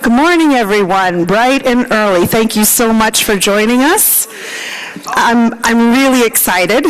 Good morning, everyone. Bright and early. Thank you so much for joining us. I'm really excited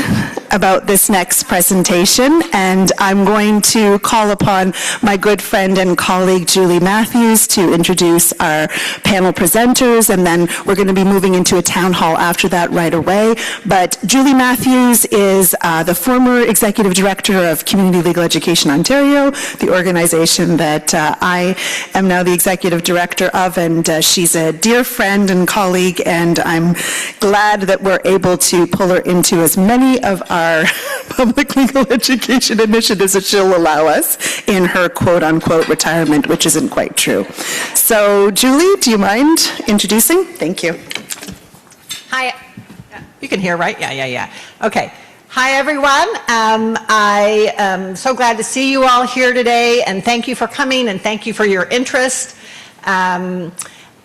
about this next presentation, and I'm going to call upon my good friend and colleague Julie Matthews to introduce our panel presenters, and then we're going to be moving into a town hall after that right away. But Julie Matthews is the former Executive Director of Community Legal Education Ontario, the organization that I am now the Executive Director of, and she's a dear friend and colleague, and I'm glad that we're able to pull her into as many of our public legal education initiatives as she'll allow us in her quote-unquote retirement, which isn't quite true. So, Julie, do you mind introducing? Thank you. Hi. You can hear, right? Yeah. Okay. Hi, everyone. I am so glad to see you all here today, and thank you for coming, and thank you for your interest. I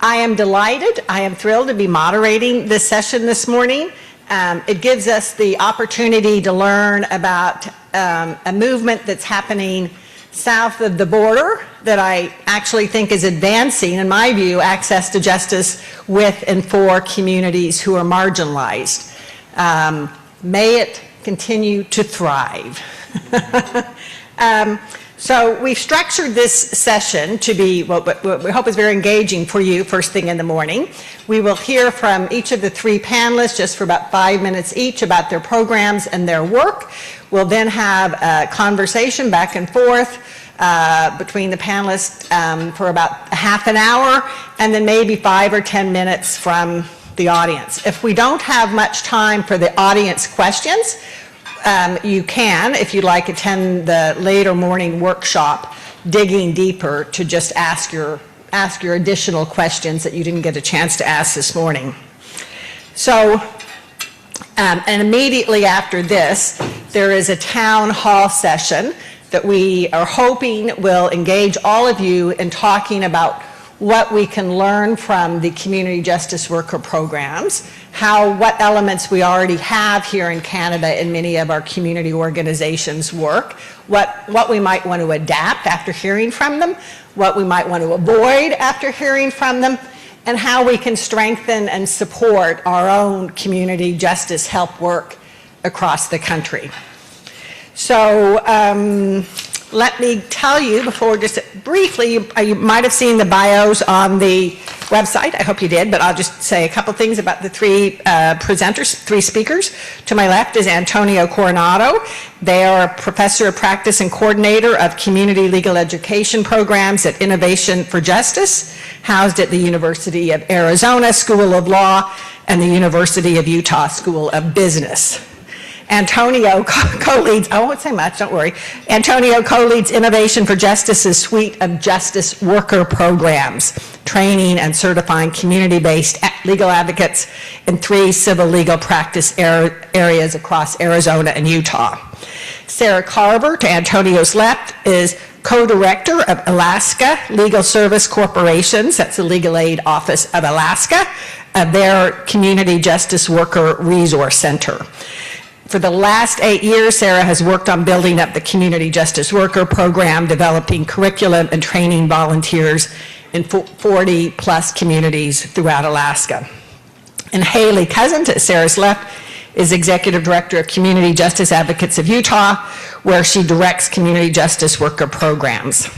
am delighted. I am thrilled to be moderating this session this morning. It gives us the opportunity to learn about a movement that's happening south of the border that I actually think is advancing, in my view, access to justice with and for communities who are marginalized. May it continue to thrive. So we've structured this session to be what we hope is very engaging for you first thing in the morning. We will hear from each of the three panelists just for about 5 minutes each about their programs and their work. We'll then have a conversation back and forth between the panelists for about half an hour, and then maybe 5 or 10 minutes from the audience. If we don't have much time for the audience questions, you can, if you'd like, attend the later morning workshop, Digging Deeper, to just ask your additional questions that you didn't get a chance to ask this morning. So, and immediately after this, there is a town hall session that we are hoping will engage all of you in talking about what we can learn from the community justice worker programs, what elements we already have here in Canada in many of our community organizations' work, what we might want to adapt after hearing from them, what we might want to avoid after hearing from them, and how we can strengthen and support our own community justice help work across the country. So, let me tell you before, just briefly, you might have seen the bios on the website. I hope you did, but I'll just say a couple things about the three presenters, three speakers. To my left is Antonio Coronado. They are a professor of practice and coordinator of community legal education programs at Innovation for Justice, housed at the University of Arizona School of Law and the University of Utah School of Business. Antonio co-leads, I won't say much, don't worry. Antonio co-leads Innovation for Justice's suite of justice worker programs, training and certifying community-based legal advocates in 3 civil legal practice areas across Arizona and Utah. Sarah Carver, to Antonio's left, is co-director of Alaska Legal Service Corporations, that's the Legal Aid Office of Alaska, of their Community Justice Worker Resource Center. For the last 8 years, Sarah has worked on building up the Community Justice Worker Program, developing curriculum and training volunteers in 40 plus communities throughout Alaska. And Haley Cousin, to Sarah's left, is Executive Director of Community Justice Advocates of Utah, where she directs community justice worker programs.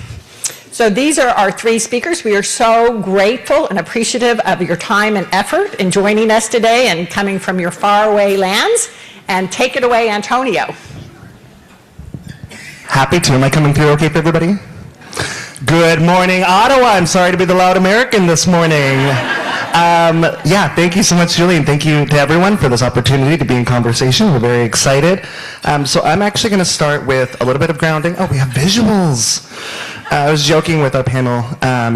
So these are our three speakers. We are so grateful and appreciative of your time and effort in joining us today and coming from your faraway lands. And take it away, Antonio. Happy to. Am I coming through okay for everybody? Good morning, Ottawa. I'm sorry to be the loud American this morning. Yeah, thank you so much, Julie, and thank you to everyone for this opportunity to be in conversation. We're very excited. So I'm actually going to start with a little bit of grounding. Oh, we have visuals. I was joking with our panel and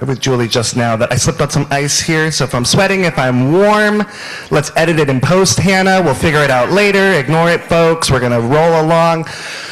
with Julie just now that I slipped on some ice here, so if I'm sweating, if I'm warm, let's edit it in post, Hannah. We'll figure it out later. Ignore it, folks. We're going to roll along.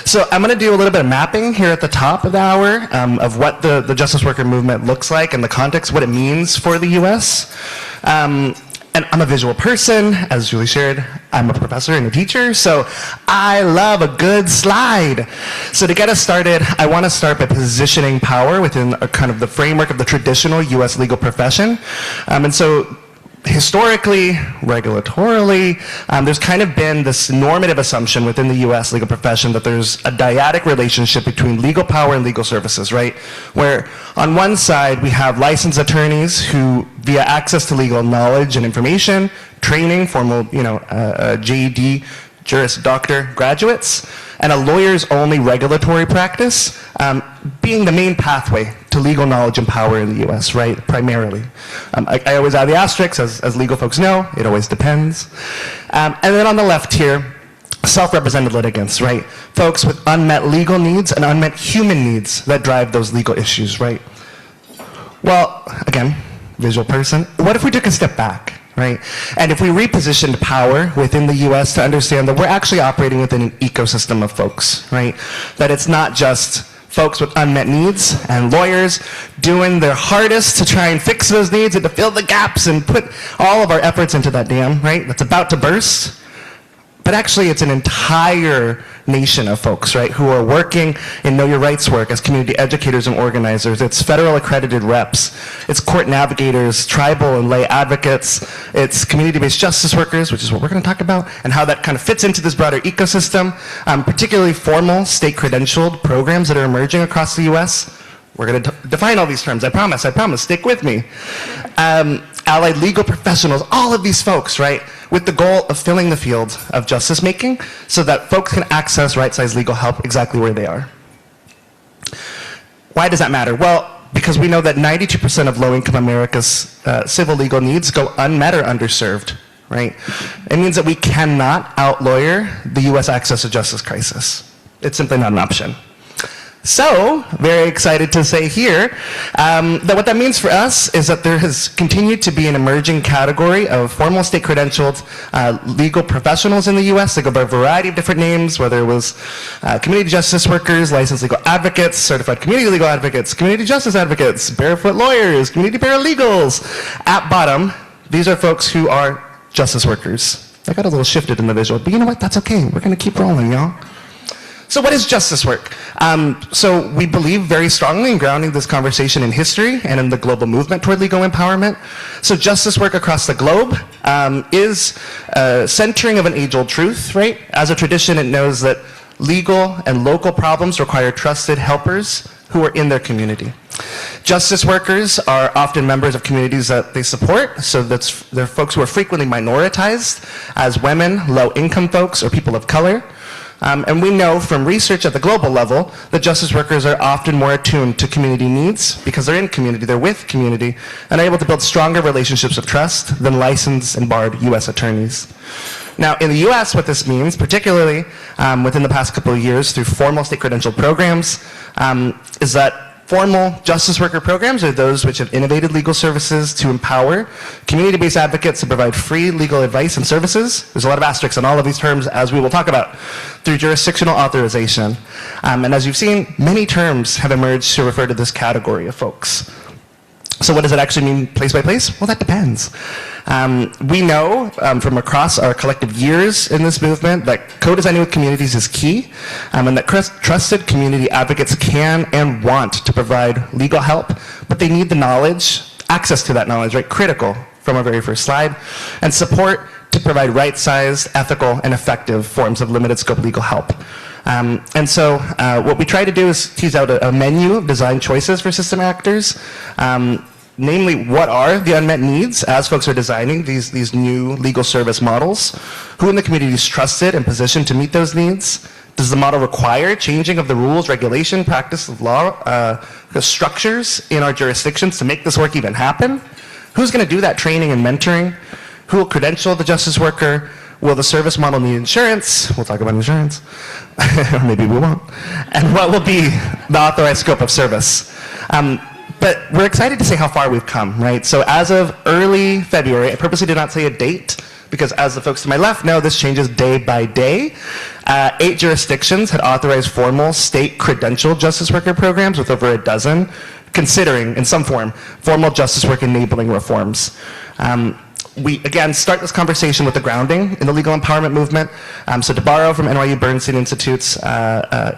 So I'm going to do a little bit of mapping here at the top of the hour of what the justice worker movement looks like in the context, what it means for the U.S. And I'm a visual person, as Julie shared. I'm a professor and a teacher, so I love a good slide. So to get us started, I want to start by positioning power within a kind of the framework of the traditional U.S. legal profession. And so historically, regulatorily, there's kind of been this normative assumption within the U.S. legal profession that there's a dyadic relationship between legal power and legal services, right? Where on one side, we have licensed attorneys who, via access to legal knowledge and information, training, formal, JD, Juris Doctor graduates, and a lawyer's only regulatory practice being the main pathway to legal knowledge and power in the U.S., right, primarily. I always add the asterisks, as legal folks know, it always depends. And then on the left here, self-represented litigants, right? Folks with unmet legal needs and unmet human needs that drive those legal issues, right? Well, again, visual person, what if we took a step back? Right? And if we repositioned power within the U.S. to understand that we're actually operating within an ecosystem of folks, right? That it's not just folks with unmet needs and lawyers doing their hardest to try and fix those needs and to fill the gaps and put all of our efforts into that dam, right? That's about to burst. But actually, it's an entire nation of folks, right, who are working in Know Your Rights work as community educators and organizers. It's federal accredited reps. It's court navigators, tribal and lay advocates. It's community-based justice workers, which is what we're going to talk about, and how that kind of fits into this broader ecosystem, particularly formal state-credentialed programs that are emerging across the U.S. We're going to define all these terms, I promise, stick with me. Allied legal professionals, all of these folks, right, with the goal of filling the field of justice making so that folks can access right-sized legal help exactly where they are. Why does that matter? Well, because we know that 92% of low-income America's civil legal needs go unmet or underserved, right? It means that we cannot out-lawyer the U.S. access to justice crisis. It's simply not an option. So, very excited to say here that what that means for us is that there has continued to be an emerging category of formal state credentialed legal professionals in the U.S. They go by a variety of different names, whether it was community justice workers, licensed legal advocates, certified community legal advocates, community justice advocates, barefoot lawyers, community paralegals. At bottom, these are folks who are justice workers. I got a little shifted in the visual, but you know what? That's okay. We're going to keep rolling, y'all. So what is justice work? So we believe very strongly in grounding this conversation in history and in the global movement toward legal empowerment. So justice work across the globe is centering of an age-old truth, right? As a tradition, it knows that legal and local problems require trusted helpers who are in their community. Justice workers are often members of communities that they support, so they're folks who are frequently minoritized as women, low-income folks, or people of color. And we know from research at the global level that justice workers are often more attuned to community needs because they're in community, they're with community, and are able to build stronger relationships of trust than licensed and barred U.S. attorneys. Now, in the U.S., what this means, particularly within the past couple of years through formal state credentialed programs, is that formal justice worker programs are those which have innovated legal services to empower community-based advocates to provide free legal advice and services. There's a lot of asterisks on all of these terms, as we will talk about, through jurisdictional authorization. And as you've seen, many terms have emerged to refer to this category of folks. So what does it actually mean place by place? Well, that depends. We know from across our collective years in this movement that co-designing with communities is key, and that trusted community advocates can and want to provide legal help, but they need the knowledge, access to that knowledge, right, critical from our very first slide, and support to provide right-sized, ethical, and effective forms of limited scope legal help. And so what we try to do is tease out a menu of design choices for system actors, namely what are the unmet needs as folks are designing these new legal service models, who in the community is trusted and positioned to meet those needs. Does the model require changing of the rules, regulation, practice of law, the structures in our jurisdictions to make this work even happen? Who's going to do that training and mentoring? Who will credential the justice worker? Will the service model need insurance? We'll talk about insurance. Or maybe we won't. And what will be the authorized scope of service? But we're excited to say how far we've come, right? So as of early February, I purposely did not say a date, because as the folks to my left know, this changes day by day. 8 jurisdictions had authorized formal state credentialed justice worker programs, with over a dozen considering, in some form, formal justice work enabling reforms. we, again, start this conversation with the grounding in the legal empowerment movement. So to borrow from NYU Bernstein Institute's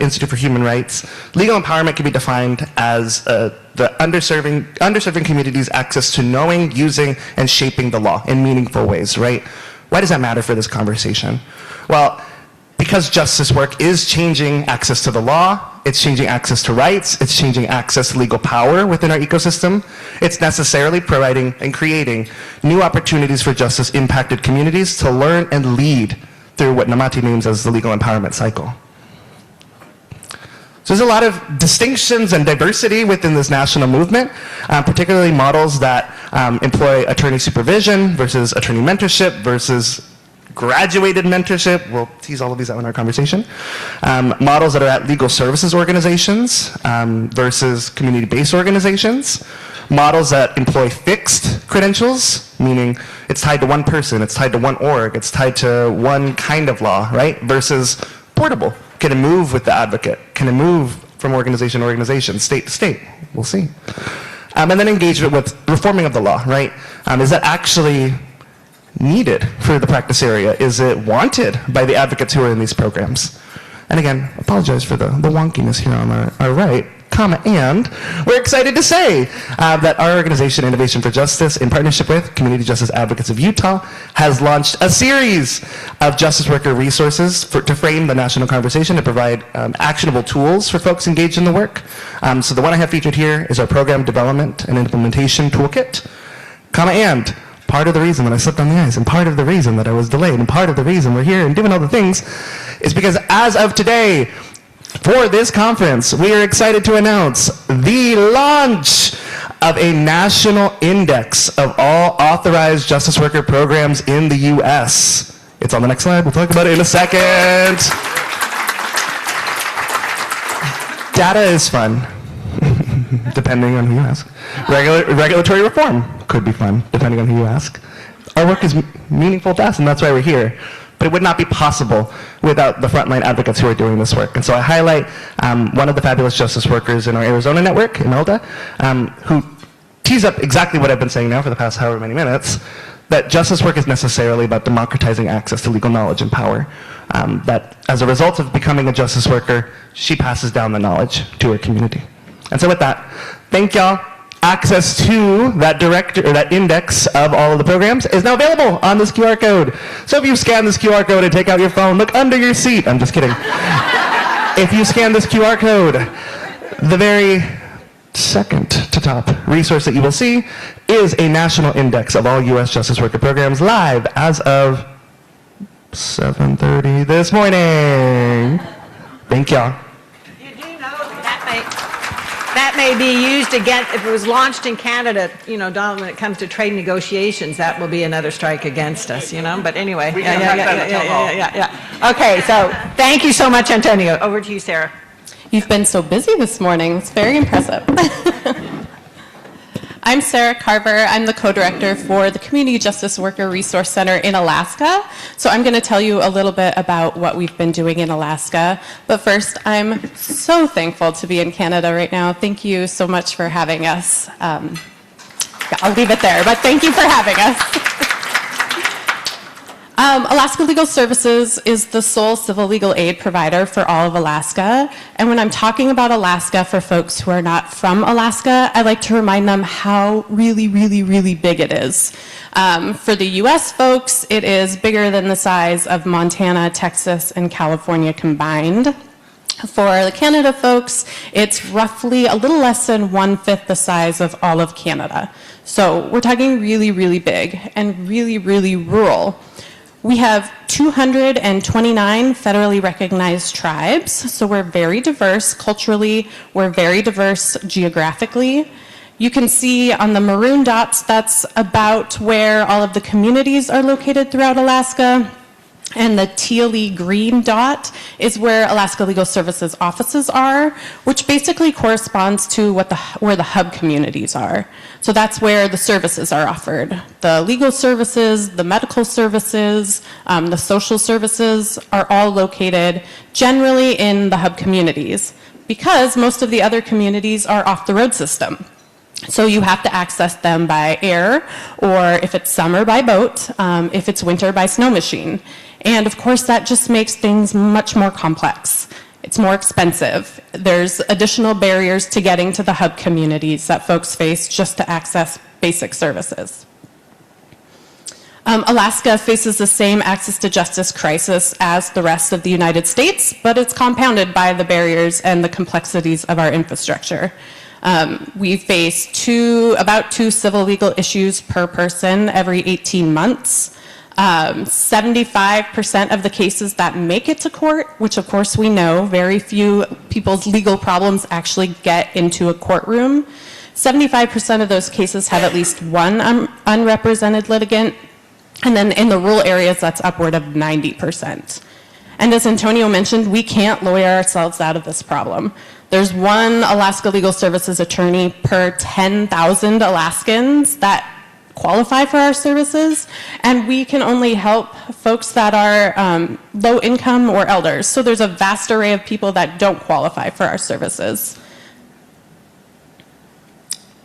Institute for Human Rights, legal empowerment can be defined as the underserving communities' access to knowing, using, and shaping the law in meaningful ways, right? Why does that matter for this conversation? Well, because justice work is changing access to the law, it's changing access to rights, it's changing access to legal power within our ecosystem, it's necessarily providing and creating new opportunities for justice-impacted communities to learn and lead through what Namati names as the legal empowerment cycle. So there's a lot of distinctions and diversity within this national movement, particularly models that employ attorney supervision versus attorney mentorship versus graduated mentorship. We'll tease all of these out in our conversation. Models that are at legal services organizations versus community-based organizations. Models that employ fixed credentials, meaning it's tied to one person, it's tied to one org, it's tied to one kind of law, right? Versus portable. Can it move with the advocate? Can it move from organization to organization, state to state? We'll see. And then engagement with reforming of the law, right? Is that actually needed for the practice area? Is it wanted by the advocates who are in these programs? And again, apologize for the wonkiness here on our right, and we're excited to say that our organization, Innovation for Justice, in partnership with Community Justice Advocates of Utah, has launched a series of justice worker resources to frame the national conversation and provide actionable tools for folks engaged in the work. So the one I have featured here is our Program Development and Implementation Toolkit, and part of the reason that I slipped on the ice, and part of the reason that I was delayed, and part of the reason we're here and doing all the things is because as of today, for this conference, we are excited to announce the launch of a national index of all authorized justice worker programs in the U.S. It's on the next slide. We'll talk about it in a second. Data is fun, depending on who you ask. Regulatory reform could be fun, depending on who you ask. Our work is meaningful to us, and that's why we're here. But it would not be possible without the frontline advocates who are doing this work. And so I highlight one of the fabulous justice workers in our Arizona network, Imelda, who tees up exactly what I've been saying now for the past however many minutes, that justice work is necessarily about democratizing access to legal knowledge and power. That as a result of becoming a justice worker, she passes down the knowledge to her community. And so with that, thank y'all. Access to that index of all of the programs is now available on this QR code. So if you scan this QR code and take out your phone, look under your seat. I'm just kidding. If you scan this QR code, the very second to top resource that you will see is a national index of all U.S. justice worker programs live as of 7:30 this morning. Thank y'all. That may be used again, if it was launched in Canada, Donald, when it comes to trade negotiations, that will be another strike against us, But anyway. Okay, so thank you so much, Antonio. Over to you, Sarah. You've been so busy this morning. It's very impressive. I'm Sarah Carver. I'm the co-director for the Community Justice Worker Resource Center in Alaska. So I'm going to tell you a little bit about what we've been doing in Alaska. But first, I'm so thankful to be in Canada right now. Thank you so much for having us. I'll leave it there, but thank you for having us. Alaska Legal Services is the sole civil legal aid provider for all of Alaska. And when I'm talking about Alaska for folks who are not from Alaska, I like to remind them how really, really, really big it is. For the US folks, it is bigger than the size of Montana, Texas, and California combined. For the Canada folks, it's roughly a little less than 1/5 the size of all of Canada. So we're talking really, really big and really, really rural. We have 229 federally recognized tribes, so we're very diverse culturally, we're very diverse geographically. You can see on the maroon dots, that's about where all of the communities are located throughout Alaska. And the tealy green dot is where Alaska Legal Services offices are, which basically corresponds to where the hub communities are. So that's where the services are offered. The legal services, the medical services, the social services are all located generally in the hub communities because most of the other communities are off the road system. So you have to access them by air, or if it's summer, by boat, if it's winter, by snow machine. And of course, that just makes things much more complex. It's more expensive. There's additional barriers to getting to the hub communities that folks face just to access basic services. Alaska faces the same access to justice crisis as the rest of the United States, but it's compounded by the barriers and the complexities of our infrastructure. We face about two civil legal issues per person every 18 months. 75% of the cases that make it to court, which of course we know, very few people's legal problems actually get into a courtroom. 75% of those cases have at least one unrepresented litigant. And then in the rural areas, that's upward of 90%. And as Antonio mentioned, we can't lawyer ourselves out of this problem. There's one Alaska Legal Services attorney per 10,000 Alaskans that qualify for our services, and we can only help folks that are low income or elders. So there's a vast array of people that don't qualify for our services.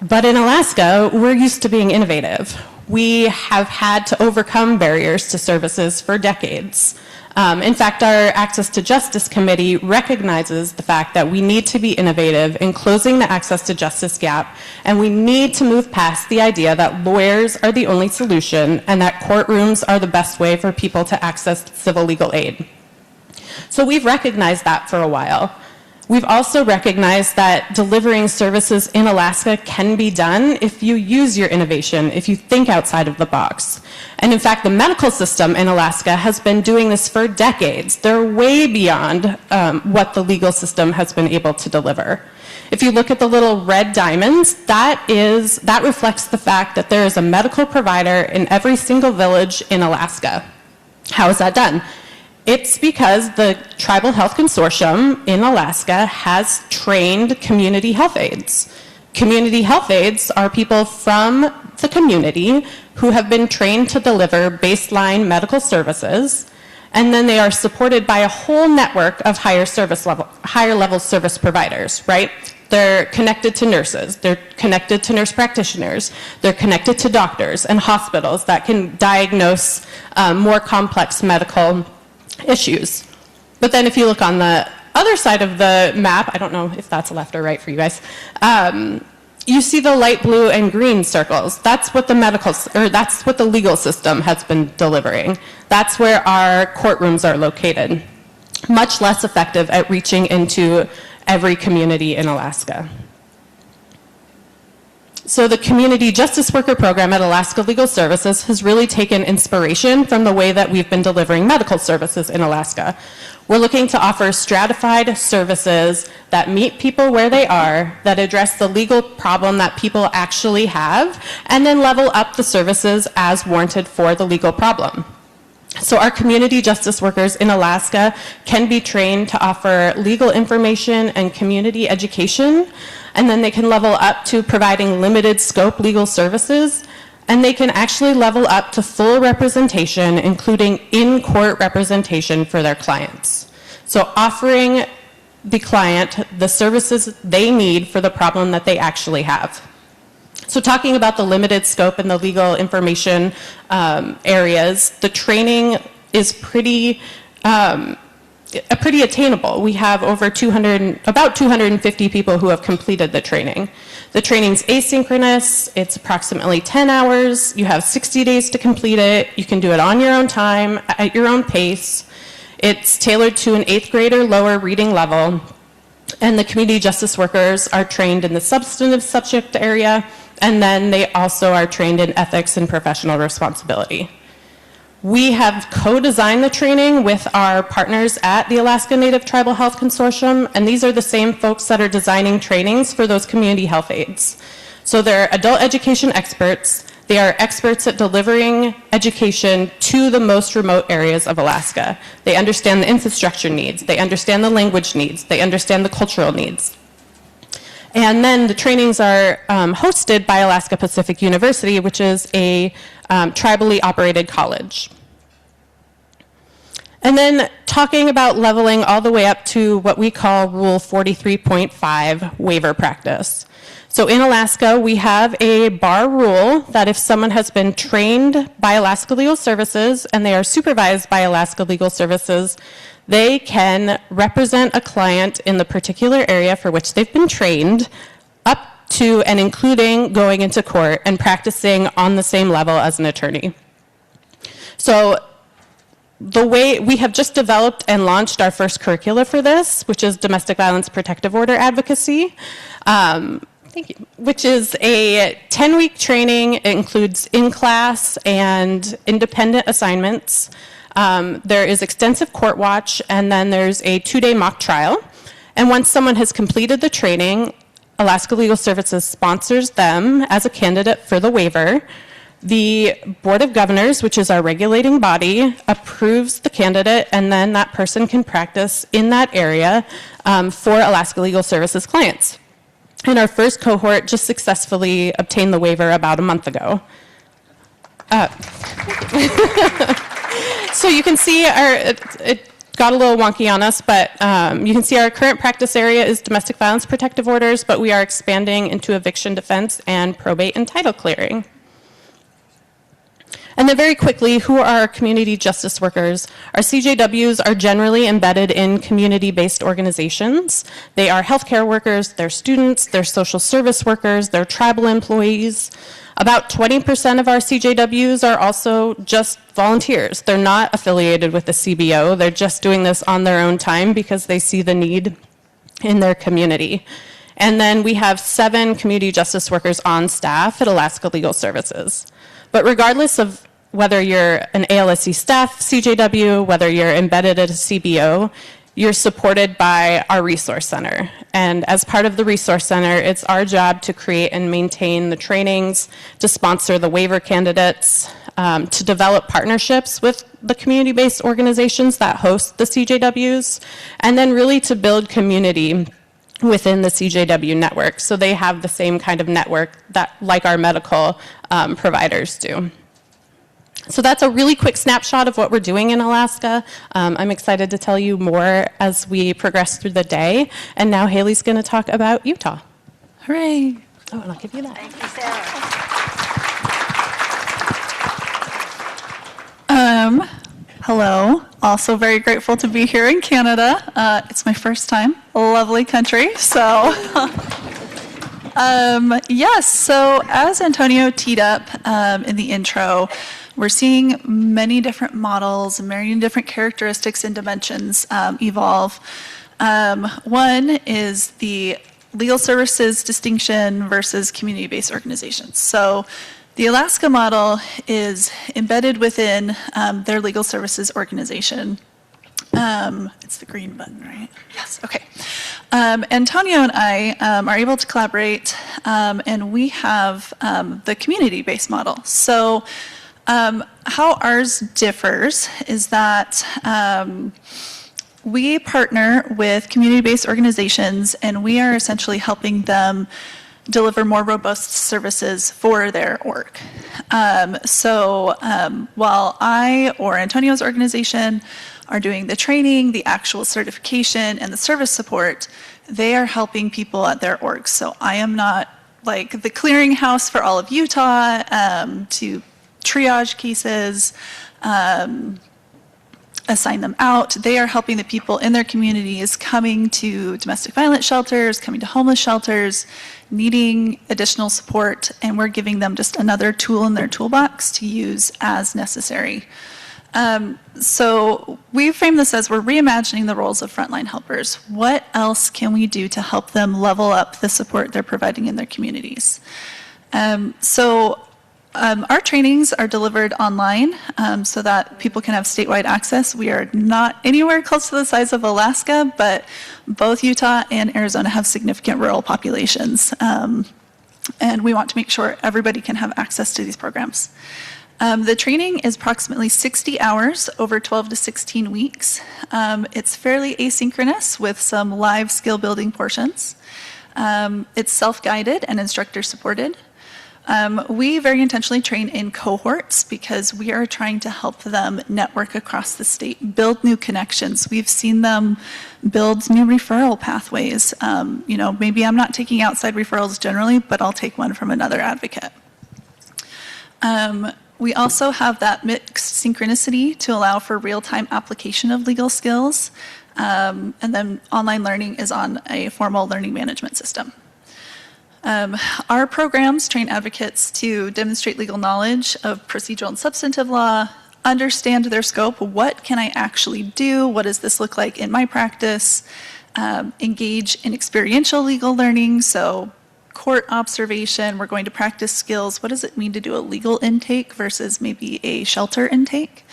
But in Alaska, we're used to being innovative. We have had to overcome barriers to services for decades. In fact, our Access to Justice Committee recognizes the fact that we need to be innovative in closing the access to justice gap, and we need to move past the idea that lawyers are the only solution and that courtrooms are the best way for people to access civil legal aid. So we've recognized that for a while. We've also recognized that delivering services in Alaska can be done if you use your innovation, if you think outside of the box. And in fact, the medical system in Alaska has been doing this for decades. They're way beyond what the legal system has been able to deliver. If you look at the little red diamonds, that reflects the fact that there is a medical provider in every single village in Alaska. How is that done? It's because the Tribal Health Consortium in Alaska has trained community health aides. Community health aides are people from the community who have been trained to deliver baseline medical services, and then they are supported by a whole network of higher level service providers, right? They're connected to nurses, they're connected to nurse practitioners, they're connected to doctors and hospitals that can diagnose more complex medical issues. But then if you look on the other side of the map, I don't know if that's left or right for you guys, you see the light blue and green circles. That's what that's what the legal system has been delivering. That's where our courtrooms are located. Much less effective at reaching into every community in Alaska. So the Community Justice Worker Program at Alaska Legal Services has really taken inspiration from the way that we've been delivering medical services in Alaska. We're looking to offer stratified services that meet people where they are, that address the legal problem that people actually have, and then level up the services as warranted for the legal problem. So our community justice workers in Alaska can be trained to offer legal information and community education, and then they can level up to providing limited scope legal services, and they can actually level up to full representation, including in-court representation for their clients. So offering the client the services they need for the problem that they actually have. So talking about the limited scope and the legal information areas, the training is pretty attainable. We have over about 250 people who have completed the training. The training's asynchronous, it's approximately 10 hours, you have 60 days to complete it, you can do it on your own time, at your own pace. It's tailored to an 8th grade or lower reading level, and the community justice workers are trained in the substantive subject area, and then they also are trained in ethics and professional responsibility. We have co-designed the training with our partners at the Alaska Native Tribal Health Consortium, and these are the same folks that are designing trainings for those community health aides. So they're adult education experts. They are experts at delivering education to the most remote areas of Alaska. They understand the infrastructure needs. They understand the language needs. They understand the cultural needs. And then the trainings are hosted by Alaska Pacific University, which is a tribally operated college. And then talking about leveling all the way up to what we call Rule 43.5 waiver practice. So in Alaska, we have a bar rule that if someone has been trained by Alaska Legal Services and they are supervised by Alaska Legal Services, they can represent a client in the particular area for which they've been trained up to and including going into court and practicing on the same level as an attorney. So the way we have just developed and launched our first curricula for this, which is Domestic Violence Protective Order Advocacy, thank you, which is a 10-week training. It includes in-class and independent assignments. There is extensive court watch, and then there's a 2-day mock trial. And once someone has completed the training, Alaska Legal Services sponsors them as a candidate for the waiver. The Board of Governors, which is our regulating body, approves the candidate, and then that person can practice in that area for Alaska Legal Services clients. And our first cohort just successfully obtained the waiver about a month ago. So you can see it got a little wonky on us, but you can see our current practice area is domestic violence protective orders, but we are expanding into eviction defense and probate and title clearing. And then very quickly, who are our community justice workers? Our CJWs are generally embedded in community-based organizations. They are healthcare workers, they're students, they're social service workers, they're tribal employees. About 20% of our CJWs are also just volunteers. They're not affiliated with the CBO. They're just doing this on their own time because they see the need in their community. And then we have 7 community justice workers on staff at Alaska Legal Services. But regardless of whether you're an ALSC staff CJW, whether you're embedded at a CBO, you're supported by our resource center. And as part of the resource center, it's our job to create and maintain the trainings, to sponsor the waiver candidates, to develop partnerships with the community-based organizations that host the CJWs, and then really to build community within the CJW network. So they have the same kind of network that like our medical providers do. So that's a really quick snapshot of what we're doing in Alaska. I'm excited to tell you more as we progress through the day. And now Haley's going to talk about Utah. Hooray. Oh, and I'll give you that. Thank you, Sarah. Hello. Also very grateful to be here in Canada. It's my first time. Lovely country. So, yes. So as Antonio teed up in the intro, we're seeing many different models, many different characteristics and dimensions evolve. One is the legal services distinction versus community-based organizations. So the Alaska model is embedded within their legal services organization. It's the green button, right? Yes, okay. Antonio and I are able to collaborate, and we have the community-based model. So how ours differs is that we partner with community-based organizations, and we are essentially helping them deliver more robust services for their org. While I or Antonio's organization are doing the training, the actual certification, and the service support, they are helping people at their orgs. So I am not like the clearinghouse for all of Utah to triage cases, assign them out. They are helping the people in their communities coming to domestic violence shelters, coming to homeless shelters, needing additional support, and we're giving them just another tool in their toolbox to use as necessary. So we frame this as we're reimagining the roles of frontline helpers. What else can we do to help them level up the support they're providing in their communities? Our trainings are delivered online so that people can have statewide access. We are not anywhere close to the size of Alaska, but both Utah and Arizona have significant rural populations. And we want to make sure everybody can have access to these programs. The training is approximately 60 hours over 12 to 16 weeks. It's fairly asynchronous with some live skill building portions. It's self-guided and instructor supported. We very intentionally train in cohorts because we are trying to help them network across the state, build new connections. We've seen them build new referral pathways. Maybe I'm not taking outside referrals generally, but I'll take one from another advocate. We also have that mixed synchronicity to allow for real-time application of legal skills. And then online learning is on a formal learning management system. Our programs train advocates to demonstrate legal knowledge of procedural and substantive law, understand their scope, what can I actually do, what does this look like in my practice, engage in experiential legal learning, so court observation, we're going to practice skills, what does it mean to do a legal intake versus maybe a shelter intake.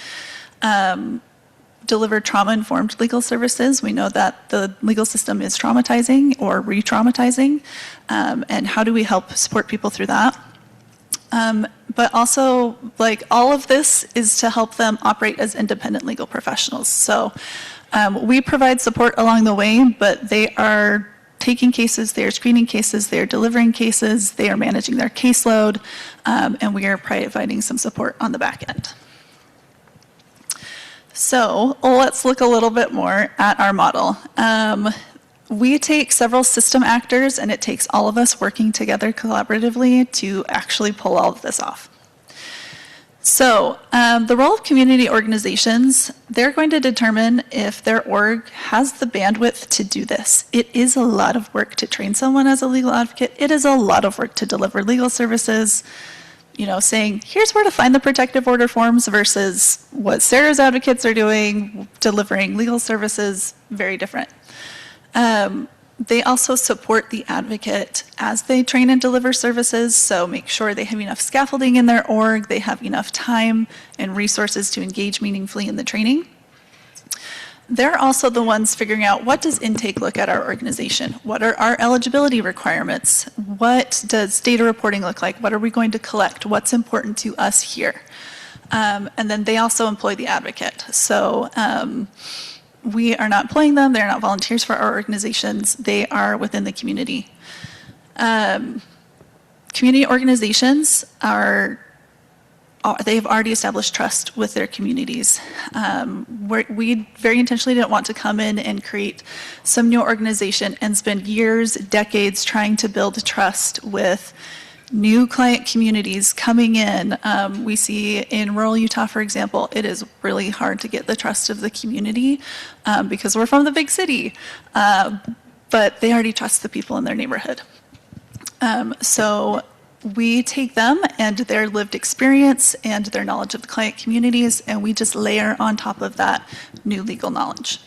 Deliver trauma-informed legal services. We know that the legal system is traumatizing or re-traumatizing, and how do we help support people through that? But also, all of this is to help them operate as independent legal professionals. So we provide support along the way, but they are taking cases, they are screening cases, they are delivering cases, they are managing their caseload, and we are providing some support on the back end. So let's look a little bit more at our model. We take several system actors, and it takes all of us working together collaboratively to actually pull all of this off. So the role of community organizations, they're going to determine if their org has the bandwidth to do this. It is a lot of work to train someone as a legal advocate. It is a lot of work to deliver legal services. Saying, here's where to find the protective order forms versus what Sarah's advocates are doing, delivering legal services, very different. They also support the advocate as they train and deliver services, so make sure they have enough scaffolding in their org, they have enough time and resources to engage meaningfully in the training. They're also the ones figuring out, what does intake look at our organization? What are our eligibility requirements? What does data reporting look like? What are we going to collect? What's important to us here? And then they also employ the advocate. So we are not employing them. They're not volunteers for our organizations. They are within the community. Community organizations they've already established trust with their communities. We very intentionally didn't want to come in and create some new organization and spend years, decades trying to build trust with new client communities coming in. We see in rural Utah, for example, it is really hard to get the trust of the community because we're from the big city, but they already trust the people in their neighborhood. So we take them and their lived experience and their knowledge of the client communities, and we just layer on top of that new legal knowledge.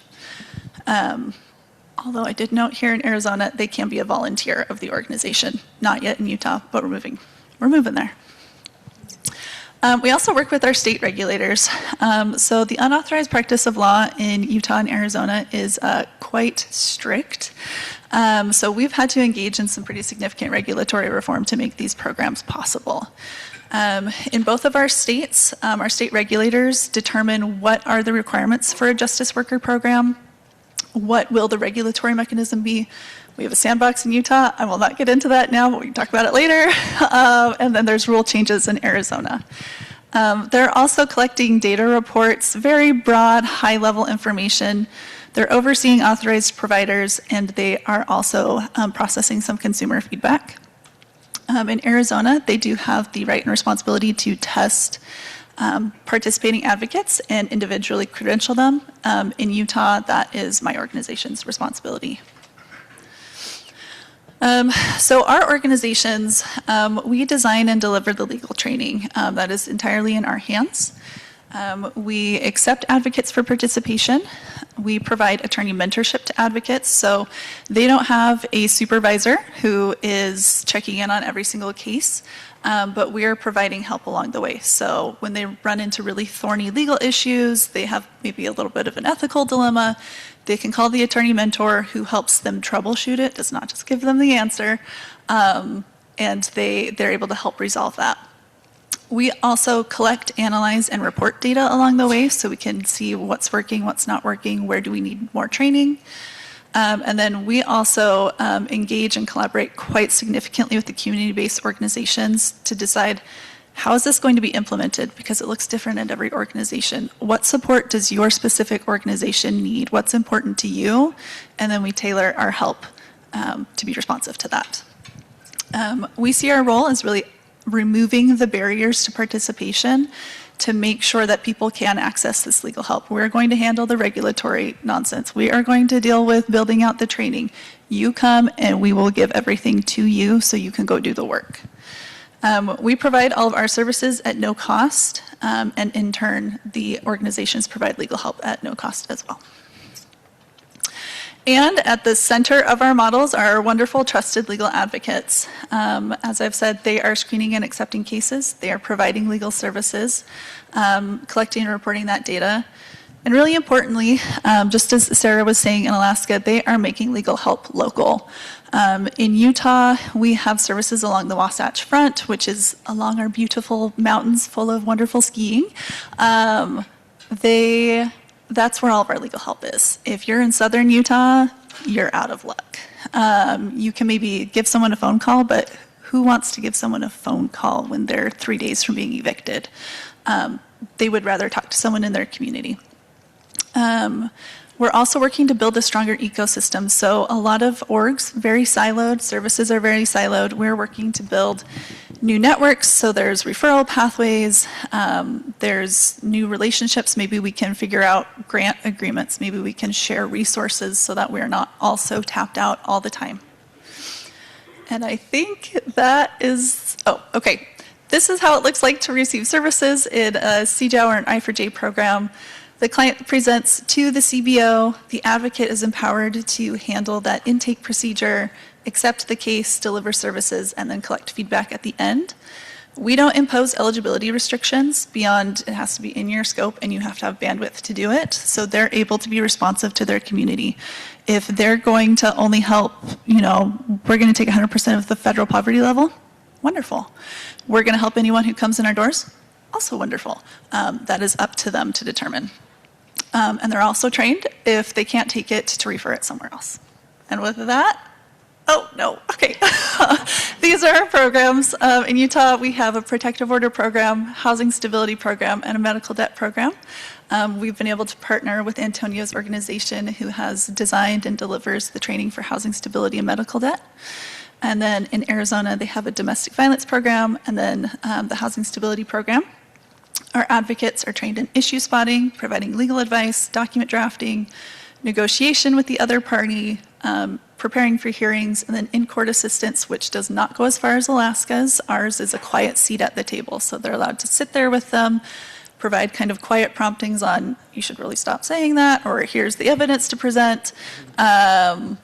Although I did note here in Arizona, they can be a volunteer of the organization. Not yet in Utah, but we're moving there. We also work with our state regulators. So the unauthorized practice of law in Utah and Arizona is quite strict. So we've had to engage in some pretty significant regulatory reform to make these programs possible. In both of our states, our state regulators determine what are the requirements for a justice worker program, what will the regulatory mechanism be. We have a sandbox in Utah. I will not get into that now, but we can talk about it later. And then there's rule changes in Arizona. They're also collecting data reports, very broad, high-level information. They're overseeing authorized providers, and they are also processing some consumer feedback. In Arizona, they do have the right and responsibility to test participating advocates and individually credential them. In Utah, that is my organization's responsibility. So our organizations, we design and deliver the legal training. That is entirely in our hands. We accept advocates for participation. We provide attorney mentorship to advocates, so they don't have a supervisor who is checking in on every single case, but we are providing help along the way. So when they run into really thorny legal issues, they have maybe a little bit of an ethical dilemma, they can call the attorney mentor who helps them troubleshoot it, does not just give them the answer, and they're able to help resolve that. We also collect, analyze, and report data along the way so we can see what's working, what's not working, where do we need more training. And then we also engage and collaborate quite significantly with the community-based organizations to decide how is this going to be implemented, because it looks different in every organization. What support does your specific organization need? What's important to you? And then we tailor our help to be responsive to that. We see our role as really removing the barriers to participation to make sure that people can access this legal help. We're going to handle the regulatory nonsense. We are going to deal with building out the training. You come and we will give everything to you so you can go do the work. We provide all of our services at no cost, and in turn, the organizations provide legal help at no cost as well. And at the center of our models are our wonderful trusted legal advocates. As I've said, they are screening and accepting cases. They are providing legal services, collecting and reporting that data. And really importantly, just as Sarah was saying in Alaska, they are making legal help local. In Utah, we have services along the Wasatch Front, which is along our beautiful mountains full of wonderful skiing. That's where all of our legal help is. If you're in southern Utah, you're out of luck. You can maybe give someone a phone call, but who wants to give someone a phone call when they're 3 days from being evicted? They would rather talk to someone in their community. We're also working to build a stronger ecosystem. So a lot of orgs, very siloed, services are very siloed. We're working to build new networks, so there's referral pathways, there's new relationships. Maybe we can figure out grant agreements. Maybe we can share resources so that we're not all so tapped out all the time. And I think that is, okay. This is how it looks like to receive services in a CJAO or an I4J program. The client presents to the CBO. The advocate is empowered to handle that intake procedure, accept the case, deliver services, and then collect feedback at the end. We don't impose eligibility restrictions beyond it has to be in your scope and you have to have bandwidth to do it. So they're able to be responsive to their community. If they're going to only help, we're going to take 100% of the federal poverty level, wonderful. We're going to help anyone who comes in our doors, also wonderful. That is up to them to determine. And they're also trained, if they can't take it, to refer it somewhere else. And with that, okay. These are our programs. In Utah, we have a protective order program, housing stability program, and a medical debt program. We've been able to partner with Antonio's organization, who has designed and delivers the training for housing stability and medical debt. And then in Arizona, they have a domestic violence program, and then the housing stability program. Our advocates are trained in issue spotting, providing legal advice, document drafting, negotiation with the other party, preparing for hearings, and then in-court assistance, which does not go as far as Alaska's. Ours is a quiet seat at the table, so they're allowed to sit there with them, provide kind of quiet promptings on, you should really stop saying that, or here's the evidence to present. And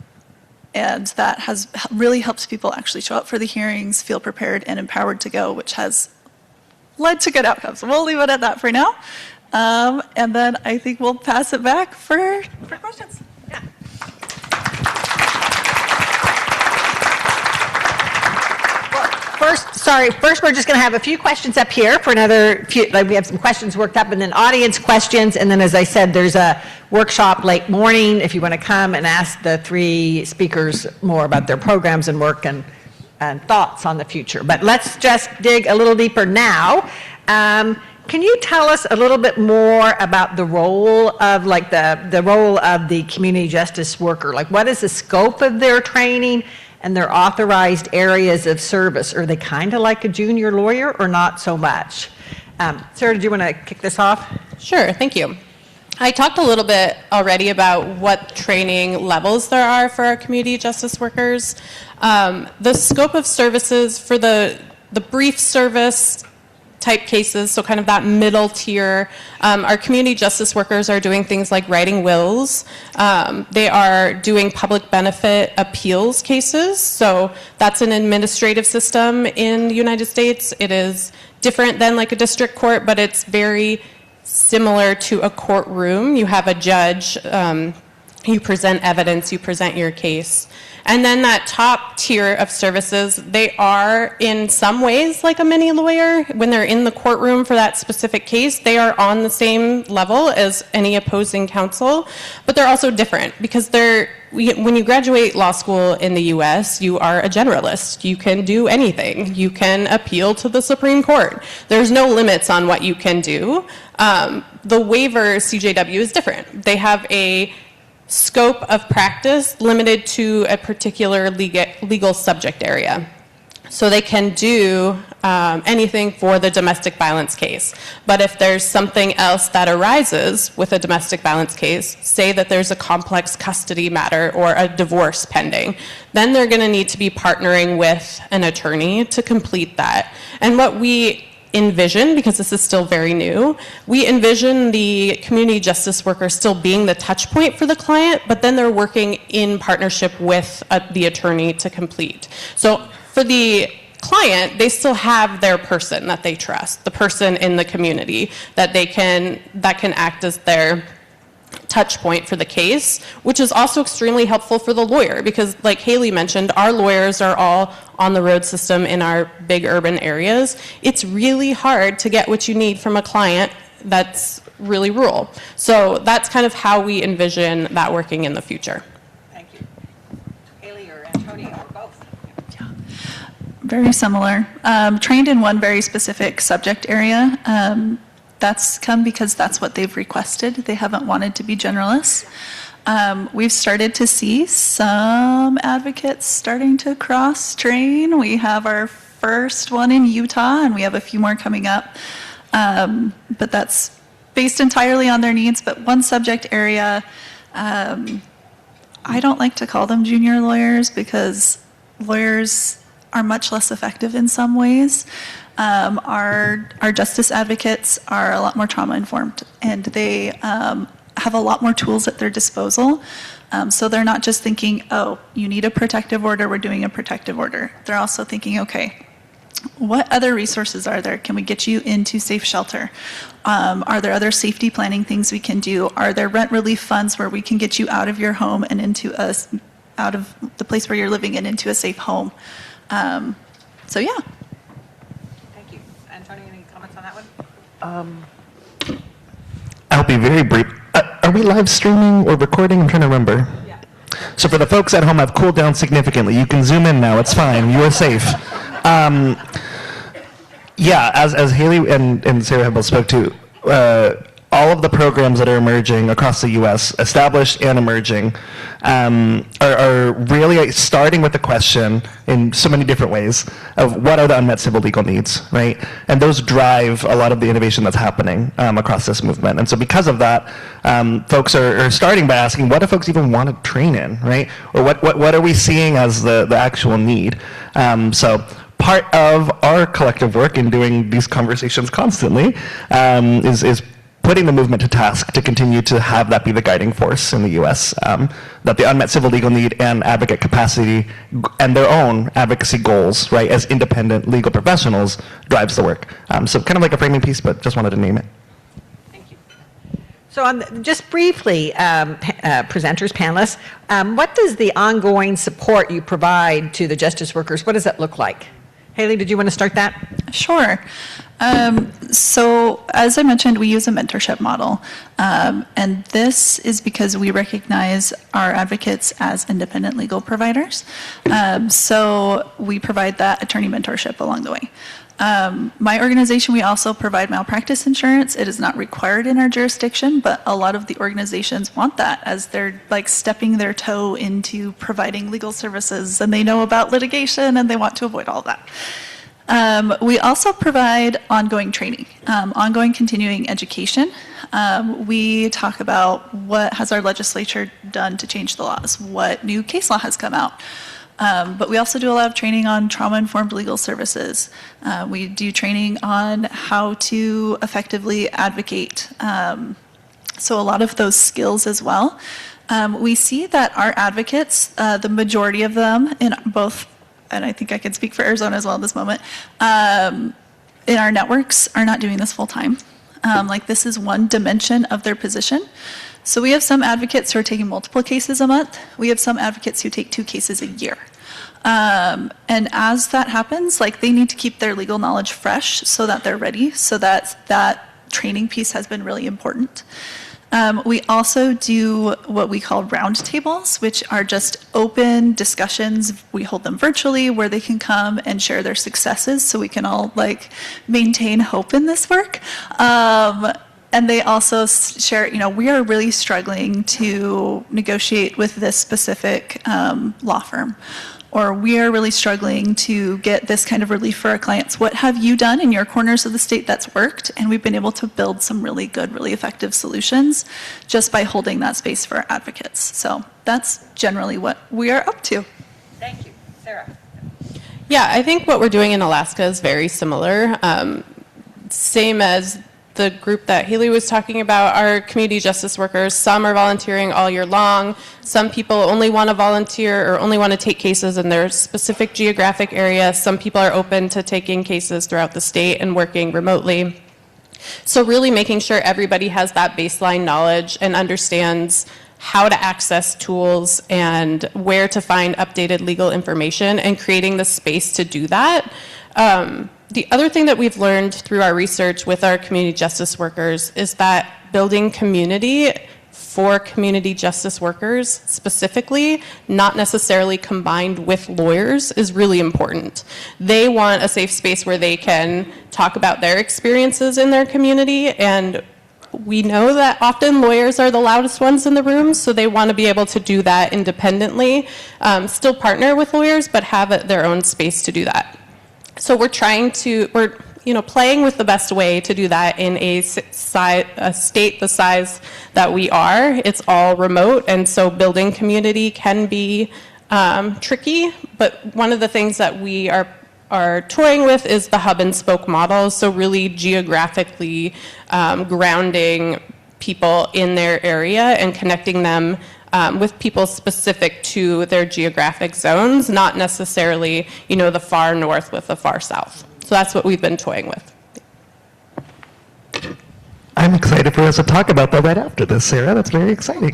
that has really helped people actually show up for the hearings, feel prepared and empowered to go, which has led to good outcomes. We'll leave it at that for now. And then I think we'll pass it back for questions. Yeah. First we're just going to have a few questions up here for another few, we have some questions worked up, and then audience questions, and then as I said, there's a workshop late morning if you want to come and ask the three speakers more about their programs and work and thoughts on the future. But let's just dig a little deeper now. Can you tell us a little bit more about the role of the role of the community justice worker? Like, what is the scope of their training and their authorized areas of service? Are they kind of like a junior lawyer or not so much? Sarah, did you want to kick this off? Sure, thank you. I talked a little bit already about what training levels there are for our community justice workers. The scope of services for the brief service type cases, so kind of that middle tier, our community justice workers are doing things like writing wills. They are doing public benefit appeals cases, so that's an administrative system in the United States. It is different than like a district court, but it's very similar to a courtroom. You have a judge, you present evidence, you present your case. And then that top tier of services, they are in some ways like a mini lawyer. When they're in the courtroom for that specific case, they are on the same level as any opposing counsel, but they're also different because they're when you graduate law school in the US, you are a generalist. You can do anything. You can appeal to the Supreme Court. There's no limits on what you can do. The waiver CJW is different. They have a scope of practice limited to a particular legal subject area. So they can do anything for the domestic violence case. But if there's something else that arises with a domestic violence case, say that there's a complex custody matter or a divorce pending, then they're going to need to be partnering with an attorney to complete that. And what we envision, because this is still very new, we envision the community justice worker still being the touch point for the client, but then they're working in partnership with the attorney to complete. So for the client, they still have their person that they trust, the person in the community that can act as their touch point for the case, which is also extremely helpful for the lawyer because, like Haley mentioned, our lawyers are all on the road system in our big urban areas. It's really hard to get what you need from a client that's really rural. So that's kind of how we envision that working in the future. Thank you. Haley or Antonio or both? Very similar. Trained in one very specific subject area. That's come because that's what they've requested. They haven't wanted to be generalists. We've started to see some advocates starting to cross-train. We have our first one in Utah, and we have a few more coming up. But that's based entirely on their needs. But one subject area, I don't like to call them junior lawyers because lawyers are much less effective in some ways. Our justice advocates are a lot more trauma informed, and they have a lot more tools at their disposal. So they're not just thinking, oh, you need a protective order, we're doing a protective order. They're also thinking, okay, what other resources are there? Can we get you into safe shelter? Are there other safety planning things we can do? Are there rent relief funds where we can get you out of your home and out of the place where you're living and into a safe home? So yeah. Thank you. Antonio, any comments on that one? I'll be very brief. Are we live streaming or recording? I'm trying to remember. Yeah. So for the folks at home, I've cooled down significantly. You can zoom in now. It's fine. You are safe. Yeah, as Haley and Sarah have both spoke to, all of the programs that are emerging across the U.S., established and emerging, are really starting with the question in so many different ways of what are the unmet civil legal needs, right? And those drive a lot of the innovation that's happening across this movement. And so because of that, folks are starting by asking, what do folks even want to train in, right? Or what are we seeing as the actual need? So part of our collective work in doing these conversations constantly is putting the movement to task to continue to have that be the guiding force in the U.S., that the unmet civil legal need and advocate capacity and their own advocacy goals, right, as independent legal professionals drives the work. So kind of like a framing piece, but just wanted to name it. Thank you. So just briefly, presenters, panelists, what does the ongoing support you provide to the justice workers, what does that look like? Haley, did you want to start that? Sure. So as I mentioned, we use a mentorship model. And this is because we recognize our advocates as independent legal providers. So we provide that attorney mentorship along the way. My organization, we also provide malpractice insurance. It is not required in our jurisdiction, but a lot of the organizations want that as they're like stepping their toe into providing legal services, and they know about litigation and they want to avoid all that. We also provide ongoing training, ongoing continuing education. We talk about what has our legislature done to change the laws, what new case law has come out. But we also do a lot of training on trauma-informed legal services. We do training on how to effectively advocate. So a lot of those skills as well. We see that our advocates, the majority of them in both, and I think I can speak for Arizona as well at this moment, in our networks are not doing this full time. Like this is one dimension of their position. So we have some advocates who are taking multiple cases a month. We have some advocates who take 2 cases a year. And as that happens, like they need to keep their legal knowledge fresh so that they're ready, so that that training piece has been really important. We also do what we call roundtables, which are just open discussions. We hold them virtually where they can come and share their successes so we can all maintain hope in this work. And they also share, we are really struggling to negotiate with this specific law firm, or we are really struggling to get this kind of relief for our clients. What have you done in your corners of the state that's worked? And we've been able to build some really good, really effective solutions just by holding that space for our advocates. So that's generally what we are up to. Thank you. Sarah. Yeah, I think what we're doing in Alaska is very similar. Same as the group that Haley was talking about, our community justice workers. Some are volunteering all year long. Some people only want to volunteer or only want to take cases in their specific geographic area. Some people are open to taking cases throughout the state and working remotely. So really making sure everybody has that baseline knowledge and understands how to access tools and where to find updated legal information and creating the space to do that. The other thing that we've learned through our research with our community justice workers is that building community for community justice workers specifically, not necessarily combined with lawyers, is really important. They want a safe space where they can talk about their experiences in their community, and we know that often lawyers are the loudest ones in the room, so they want to be able to do that independently, still partner with lawyers, but have their own space to do that. So we're playing with the best way to do that in a state the size that we are. It's all remote, and so building community can be tricky, but one of the things that we are toying with is the hub and spoke model, so really geographically grounding people in their area and connecting them with people specific to their geographic zones, not necessarily, the far north with the far south. So that's what we've been toying with. I'm excited for us to talk about that right after this, Sarah. That's very exciting.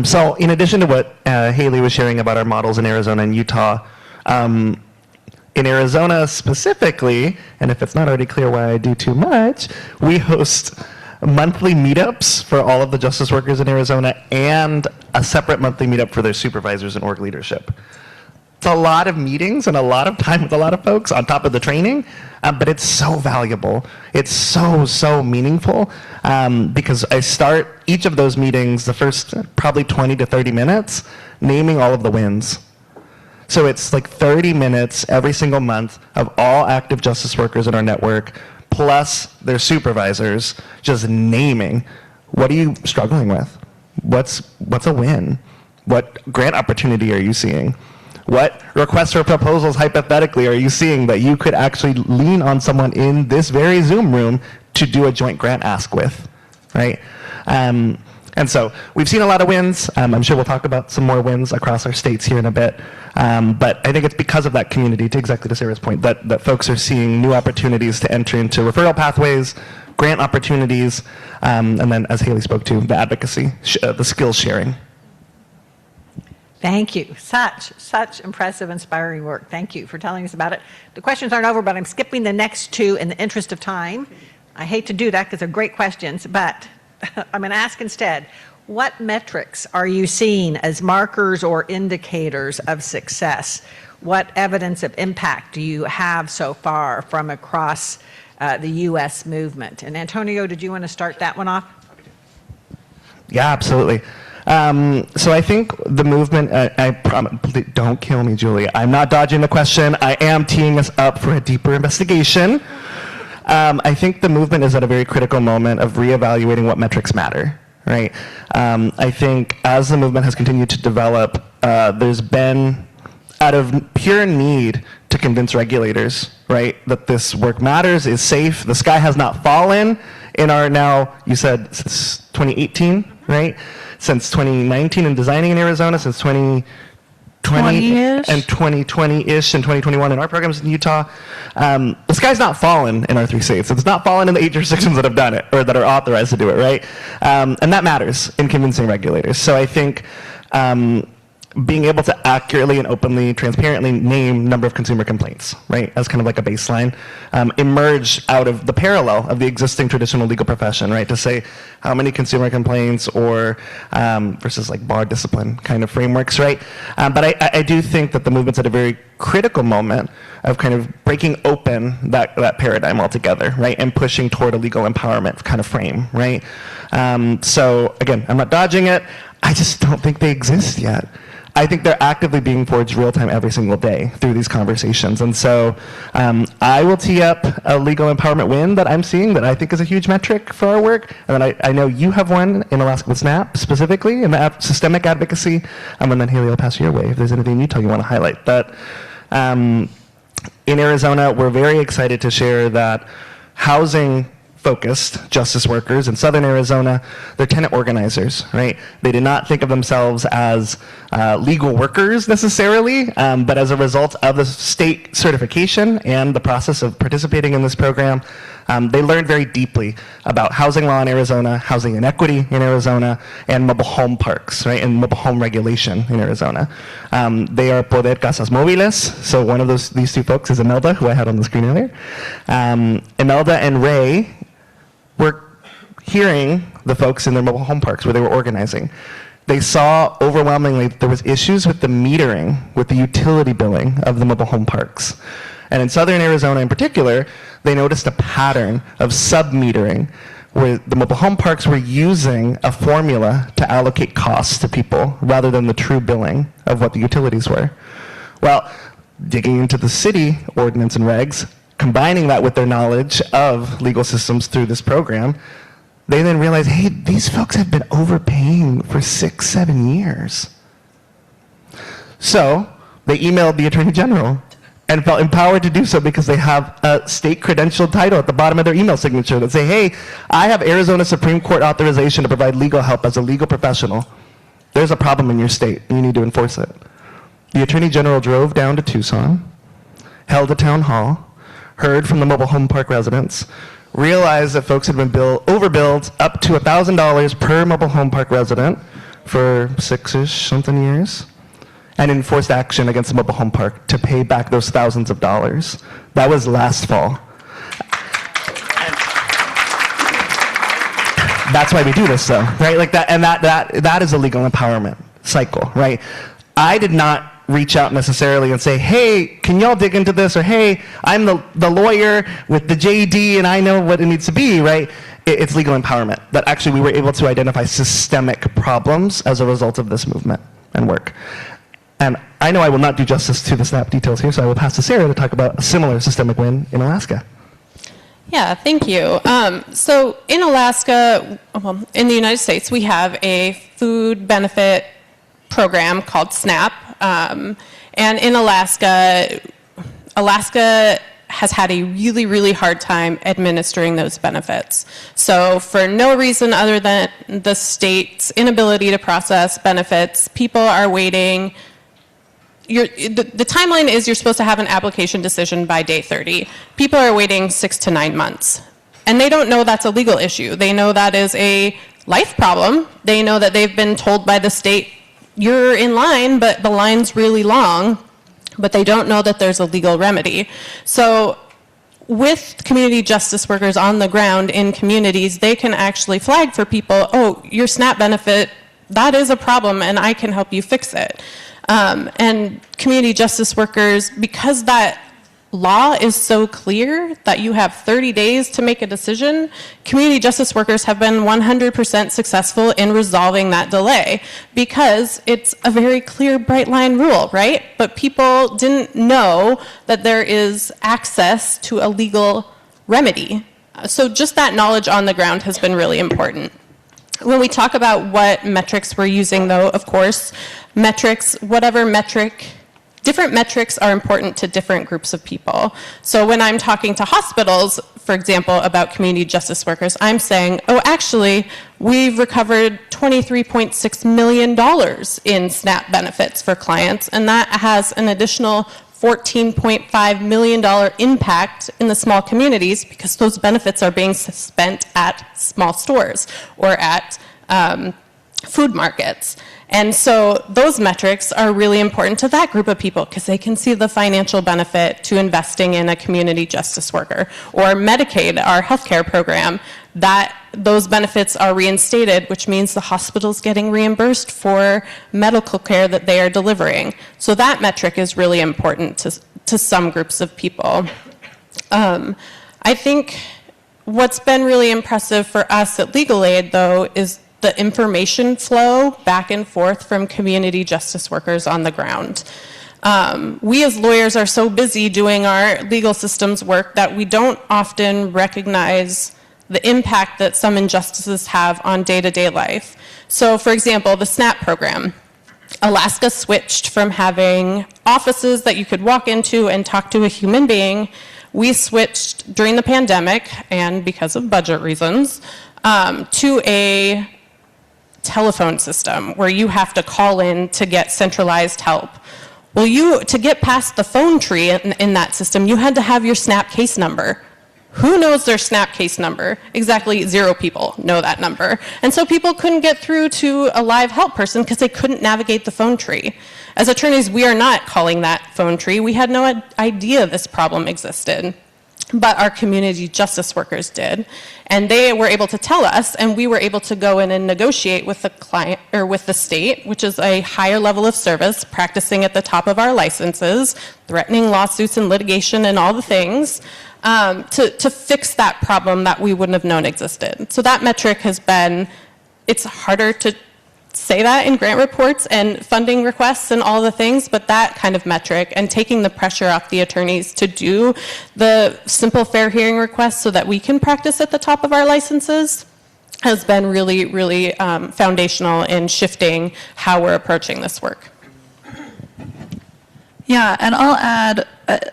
So in addition to what Haley was sharing about our models in Arizona and Utah, in Arizona specifically, and if it's not already clear why I do too much, we host monthly meetups for all of the justice workers in Arizona and a separate monthly meetup for their supervisors and org leadership. It's a lot of meetings and a lot of time with a lot of folks on top of the training, but it's so valuable. It's so meaningful because I start each of those meetings, the first probably 20 to 30 minutes, naming all of the wins. So it's 30 minutes every single month of all active justice workers in our network, plus their supervisors, just naming, what are you struggling with? What's a win? What grant opportunity are you seeing? What requests for proposals hypothetically are you seeing that you could actually lean on someone in this very Zoom room to do a joint grant ask with, right? And so we've seen a lot of wins. I'm sure we'll talk about some more wins across our states here in a bit. But I think it's because of that community, to Sarah's point, that folks are seeing new opportunities to enter into referral pathways, grant opportunities, and then, as Haley spoke to, the advocacy, the skills sharing. Thank you. Such impressive, inspiring work. Thank you for telling us about it. The questions aren't over, but I'm skipping the next two in the interest of time. I hate to do that because they're great questions, but I'm going to ask instead, what metrics are you seeing as markers or indicators of success? What evidence of impact do you have so far from across the U.S. movement? And Antonio, did you want to start that one off? Yeah, absolutely. So I think the movement, I promise, don't kill me, Julie. I'm not dodging the question. I am teeing us up for a deeper investigation. I think the movement is at a very critical moment of reevaluating what metrics matter, right? I think as the movement has continued to develop, there's been, out of pure need to convince regulators, right, that this work matters, is safe, the sky has not fallen in our now, you said, since 2018, right? Since 2019 in designing in Arizona, since 2020 and 2020-ish and 2021 in our programs in Utah. The sky's not fallen in our 3 states. It's not fallen in the 8 jurisdictions that have done it or that are authorized to do it, right? And that matters in convincing regulators. So I think being able to accurately and openly, transparently name number of consumer complaints, right, as kind of like a baseline, emerge out of the parallel of the existing traditional legal profession, right, to say how many consumer complaints or versus like bar discipline kind of frameworks, right? But I do think that the movement's at a very critical moment of kind of breaking open that paradigm altogether, right, and pushing toward a legal empowerment kind of frame, right? So again, I'm not dodging it. I just don't think they exist yet. I think they're actively being forged real time every single day through these conversations. And so I will tee up a legal empowerment win that I'm seeing that I think is a huge metric for our work. And then I know you have one in Alaska with SNAP specifically in the systemic advocacy. And then Haley, I'll pass you your way if there's anything in Utah you want to highlight. But in Arizona, we're very excited to share that housing focused justice workers in Southern Arizona, they're tenant organizers, right? They did not think of themselves as legal workers necessarily, but as a result of the state certification and the process of participating in this program, they learned very deeply about housing law in Arizona, housing inequity in Arizona, and mobile home parks, right, and mobile home regulation in Arizona. They are Poder Casas Móviles, so one of these two folks is Imelda, who I had on the screen earlier. Imelda and Ray were hearing the folks in their mobile home parks where they were organizing. They saw overwhelmingly that there was issues with the metering, with the utility billing of the mobile home parks. And in Southern Arizona in particular, they noticed a pattern of sub-metering where the mobile home parks were using a formula to allocate costs to people rather than the true billing of what the utilities were. Well, digging into the city ordinance and regs, combining that with their knowledge of legal systems through this program, they then realized, hey, these folks have been overpaying for 6-7 years. So they emailed the Attorney General and felt empowered to do so because they have a state credentialed title at the bottom of their email signature that say, hey, I have Arizona Supreme Court authorization to provide legal help as a legal professional. There's a problem in your state, and you need to enforce it. The Attorney General drove down to Tucson, held a town hall, heard from the mobile home park residents, realized that folks had been overbilled up to $1,000 per mobile home park resident for 6-ish something years, and enforced action against the mobile home park to pay back those thousands of dollars. That was last fall. That's why we do this, though, right? Like that, and that is a legal empowerment cycle, right? I did not reach out necessarily and say, hey, can y'all dig into this? Or, hey, I'm the lawyer with the JD and I know what it needs to be, right? It's legal empowerment. That actually we were able to identify systemic problems as a result of this movement and work. And I know I will not do justice to the SNAP details here, so I will pass to Sarah to talk about a similar systemic win in Alaska. Yeah, thank you. So in Alaska, well, in the United States, we have a food benefit program called SNAP. And in Alaska has had a really, really hard time administering those benefits. So for no reason other than the state's inability to process benefits, people are waiting. The timeline is you're supposed to have an application decision by day 30. People are waiting 6 to 9 months. And they don't know that's a legal issue. They know that is a life problem. They know that they've been told by the state, you're in line, but the line's really long, but they don't know that there's a legal remedy. So with community justice workers on the ground in communities, they can actually flag for people, oh, your SNAP benefit, that is a problem, and I can help you fix it. And community justice workers, because that law is so clear that you have 30 days to make a decision, community justice workers have been 100% successful in resolving that delay because it's a very clear, bright line rule, right? But people didn't know that there is access to a legal remedy. So just that knowledge on the ground has been really important. When we talk about what metrics we're using, though, of course, different metrics are important to different groups of people. So when I'm talking to hospitals, for example, about community justice workers, I'm saying, oh, actually, we've recovered $23.6 million in SNAP benefits for clients, and that has an additional $14.5 million impact in the small communities because those benefits are being spent at small stores or at food markets. And so those metrics are really important to that group of people because they can see the financial benefit to investing in a community justice worker. Or Medicaid, our healthcare program, that those benefits are reinstated, which means the hospital's getting reimbursed for medical care that they are delivering. So that metric is really important to some groups of people. I think what's been really impressive for us at Legal Aid, though, is the information flow back and forth from community justice workers on the ground. We as lawyers are so busy doing our legal systems work that we don't often recognize the impact that some injustices have on day-to-day life. So, for example, the SNAP program. Alaska switched from having offices that you could walk into and talk to a human being. We switched during the pandemic, and because of budget reasons, to a telephone system where you have to call in to get centralized help. Well, to get past the phone tree in that system, you had to have your SNAP case number. Who knows their SNAP case number? Exactly 0 people know that number. And so people couldn't get through to a live help person because they couldn't navigate the phone tree. As attorneys, we are not calling that phone tree. We had no idea this problem existed. But our community justice workers did. And they were able to tell us, and we were able to go in and negotiate with the client or with the state, which is a higher level of service, practicing at the top of our licenses, threatening lawsuits and litigation and all the things, to fix that problem that we wouldn't have known existed. So that metric has been, it's harder to say that in grant reports and funding requests and all the things, but that kind of metric and taking the pressure off the attorneys to do the simple fair hearing requests so that we can practice at the top of our licenses has been really, really foundational in shifting how we're approaching this work. Yeah, and I'll add,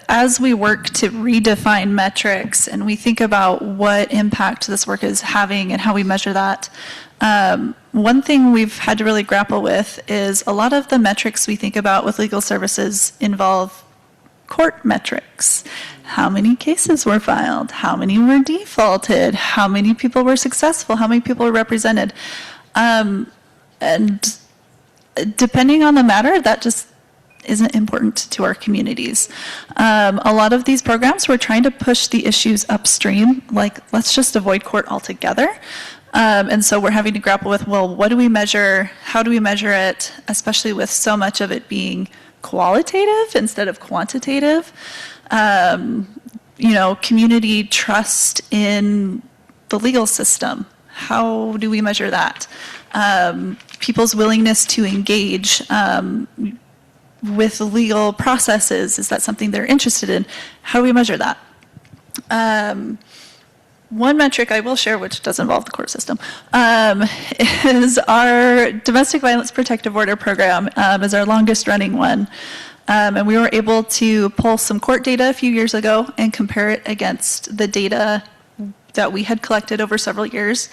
as we work to redefine metrics and we think about what impact this work is having and how we measure that, one thing we've had to really grapple with is a lot of the metrics we think about with legal services involve court metrics. How many cases were filed? How many were defaulted? How many people were successful? How many people were represented? And depending on the matter, that just isn't important to our communities. A lot of these programs, we're trying to push the issues upstream, like let's just avoid court altogether. And so we're having to grapple with, well, what do we measure? How do we measure it? Especially with so much of it being qualitative instead of quantitative. Community trust in the legal system. How do we measure that? People's willingness to engage with legal processes. Is that something they're interested in? How do we measure that? One metric I will share, which does involve the court system, is our Domestic Violence Protective Order program, is our longest running one. And we were able to pull some court data a few years ago and compare it against the data that we had collected over several years,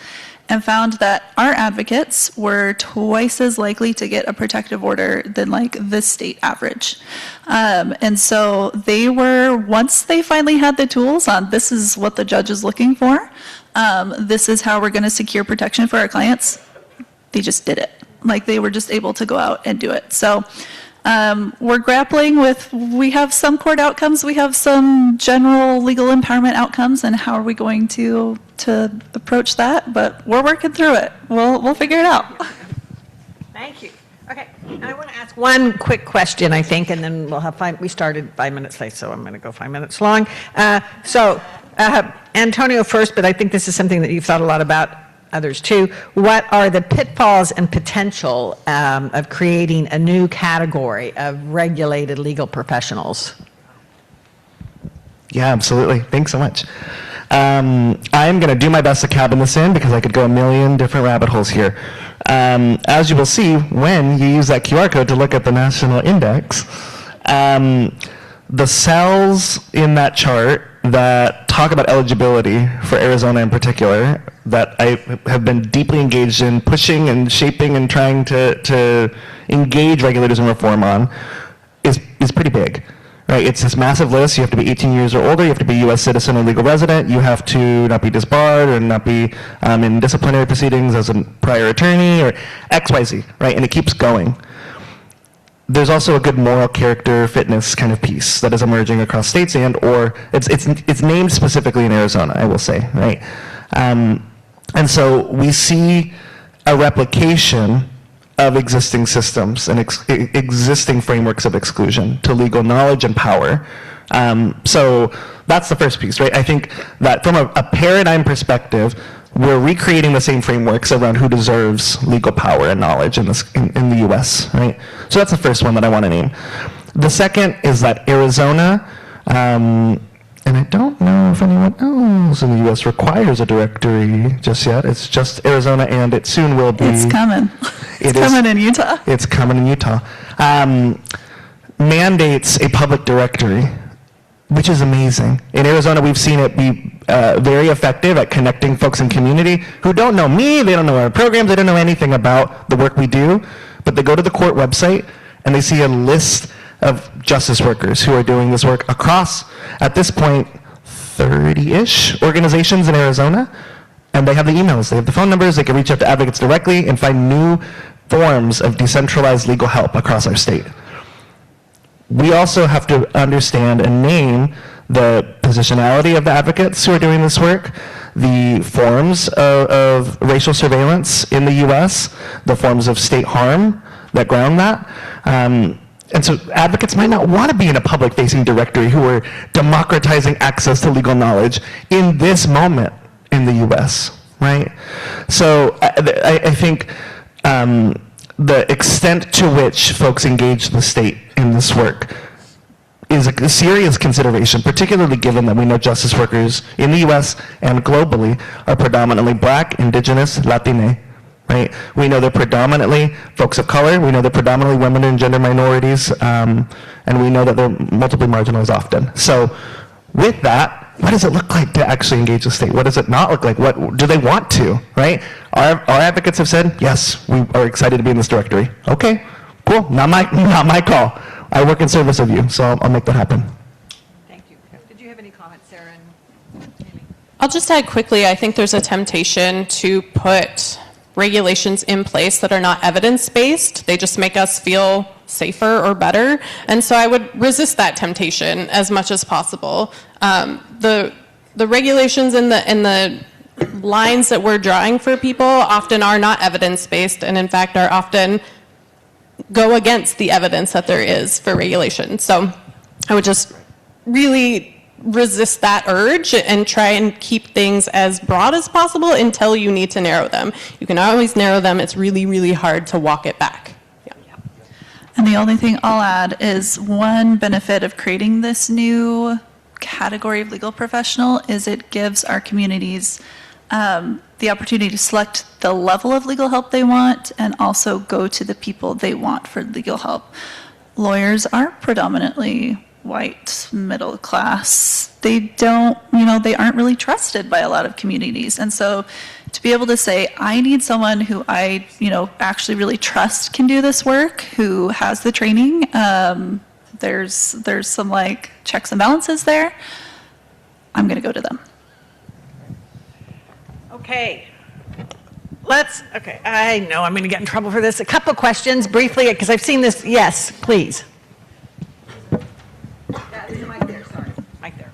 and found that our advocates were twice as likely to get a protective order than like the state average. And so they were, once they finally had the tools on this is what the judge is looking for, this is how we're going to secure protection for our clients, they just did it. Like they were just able to go out and do it. So we're grappling with, we have some court outcomes, we have some general legal empowerment outcomes, and how are we going to approach that? But we're working through it. We'll figure it out. Thank you. Okay, I want to ask one quick question, I think, and then we'll have we started 5 minutes late, so I'm going to go 5 minutes long. Antonio first, but I think this is something that you've thought a lot about, others too. What are the pitfalls and potential of creating a new category of regulated legal professionals? Yeah, absolutely. Thanks so much. I'm going to do my best to cabin this in because I could go a million different rabbit holes here. As you will see, when you use that QR code to look at the national index, the cells in that chart that talk about eligibility for Arizona in particular, that I have been deeply engaged in pushing and shaping and trying to engage regulators in reform on, is pretty big. Right? right? It's this massive list. You have to be 18 years or older. You have to be a U.S. citizen or legal resident. You have to not be disbarred or not be in disciplinary proceedings as a prior attorney or XYZ, right? And it keeps going. There's also a good moral character fitness kind of piece that is emerging across states or it's named specifically in Arizona, I will say, right? And so we see a replication of existing systems and existing frameworks of exclusion to legal knowledge and power. So that's the first piece, right? I think that from a paradigm perspective, we're recreating the same frameworks around who deserves legal power and knowledge in the US, right? So that's the first one that I want to name. The second is that Arizona, and I don't know if anyone else in the US requires a directory just yet. It's just Arizona, and it soon will be. It's coming. It's coming in Utah. It's coming in Utah. Mandates a public directory, which is amazing. In Arizona, we've seen it be very effective at connecting folks in community who don't know me, they don't know our programs, they don't know anything about the work we do, but they go to the court website and they see a list of justice workers who are doing this work across, at this point, 30-ish organizations in Arizona, and they have the emails, they have the phone numbers, they can reach out to advocates directly and find new forms of decentralized legal help across our state. We also have to understand and name the positionality of the advocates who are doing this work, the forms of racial surveillance in the US, the forms of state harm that ground that. And so advocates might not want to be in a public-facing directory who are democratizing access to legal knowledge in this moment in the US, right? So I think the extent to which folks engage the state in this work is a serious consideration, particularly given that we know justice workers in the US and globally are predominantly Black, Indigenous, Latine, right? We know they're predominantly folks of color, we know they're predominantly women and gender minorities, and we know that they're multiply marginalized often. So with that, what does it look like to actually engage the state? What does it not look like? What do they want to, right? Our advocates have said, yes, we are excited to be in this directory. Okay, cool, not my call. I work in service of you, so I'll make that happen. Thank you. Did you have any comments, Sarah and Amy? I'll just add quickly, I think there's a temptation to put regulations in place that are not evidence-based. They just make us feel safer or better. And so I would resist that temptation as much as possible. The regulations and the lines that we're drawing for people often are not evidence-based, and in fact are often go against the evidence that there is for regulation. So I would just really resist that urge and try and keep things as broad as possible until you need to narrow them. You can always narrow them. It's really, really hard to walk it back. Yeah. And the only thing I'll add is one benefit of creating this new category of legal professional is it gives our communities the opportunity to select the level of legal help they want and also go to the people they want for legal help. Lawyers are predominantly white, middle class. They don't, they aren't really trusted by a lot of communities. And so to be able to say, I need someone who I, actually really trust can do this work, who has the training, there's some checks and balances there, I'm going to go to them. Okay. I know I'm going to get in trouble for this. A couple of questions briefly, because I've seen this. Yes, please. There's a mic there, sorry. Mic there.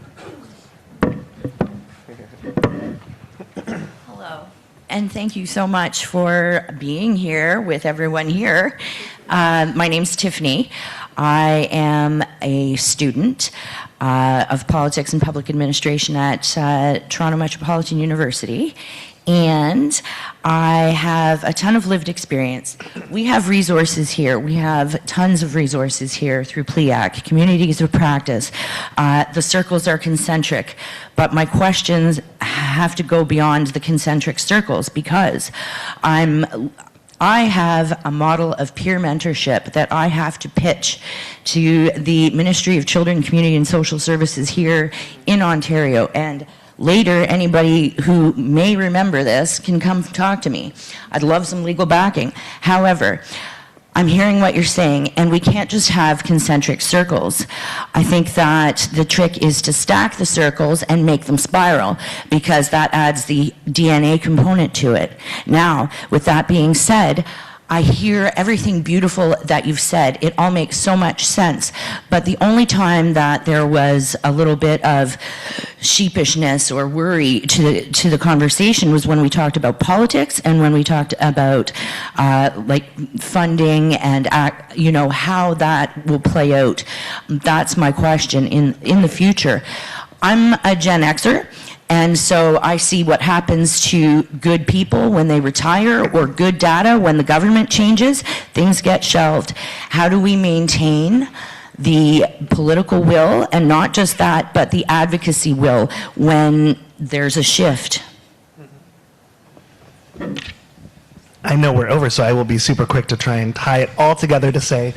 Hello, and thank you so much for being here with everyone here. My name's Tiffany. I am a student of politics and public administration at Toronto Metropolitan University, and I have a ton of lived experience. We have resources here. We have tons of resources here through PLEAC, communities of practice. The circles are concentric, but my questions have to go beyond the concentric circles because I have a model of peer mentorship that I have to pitch to the Ministry of Children, Community and Social Services here in Ontario. And later, anybody who may remember this can come talk to me. I'd love some legal backing. However, I'm hearing what you're saying, and we can't just have concentric circles. I think that the trick is to stack the circles and make them spiral, because that adds the DNA component to it. Now, with that being said, I hear everything beautiful that you've said. It all makes so much sense. But the only time that there was a little bit of sheepishness or worry to the conversation was when we talked about politics and when we talked about like funding and how that will play out. That's my question in the future. I'm a Gen Xer. And so I see what happens to good people when they retire, or good data when the government changes. Things get shelved. How do we maintain the political will, and not just that, but the advocacy will when there's a shift? I know we're over, so I will be super quick to try and tie it all together to say,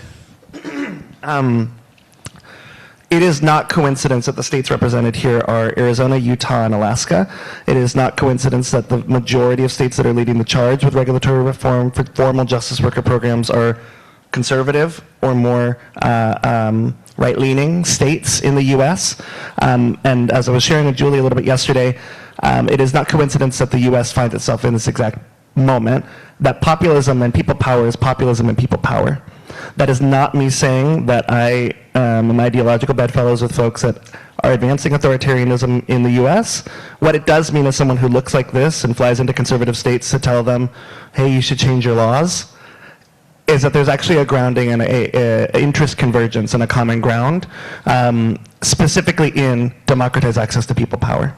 it is not coincidence that the states represented here are Arizona, Utah, and Alaska. It is not coincidence that the majority of states that are leading the charge with regulatory reform for formal justice worker programs are conservative or more right-leaning states in the U.S. And as I was sharing with Julie a little bit yesterday, it is not coincidence that the U.S. finds itself in this exact moment that populism and people power is populism and people power. That is not me saying that I am ideological bedfellows with folks that are advancing authoritarianism in the U.S. What it does mean is someone who looks like this and flies into conservative states to tell them, hey, you should change your laws, is that there's actually a grounding and a interest convergence and a common ground, specifically in democratized access to people power.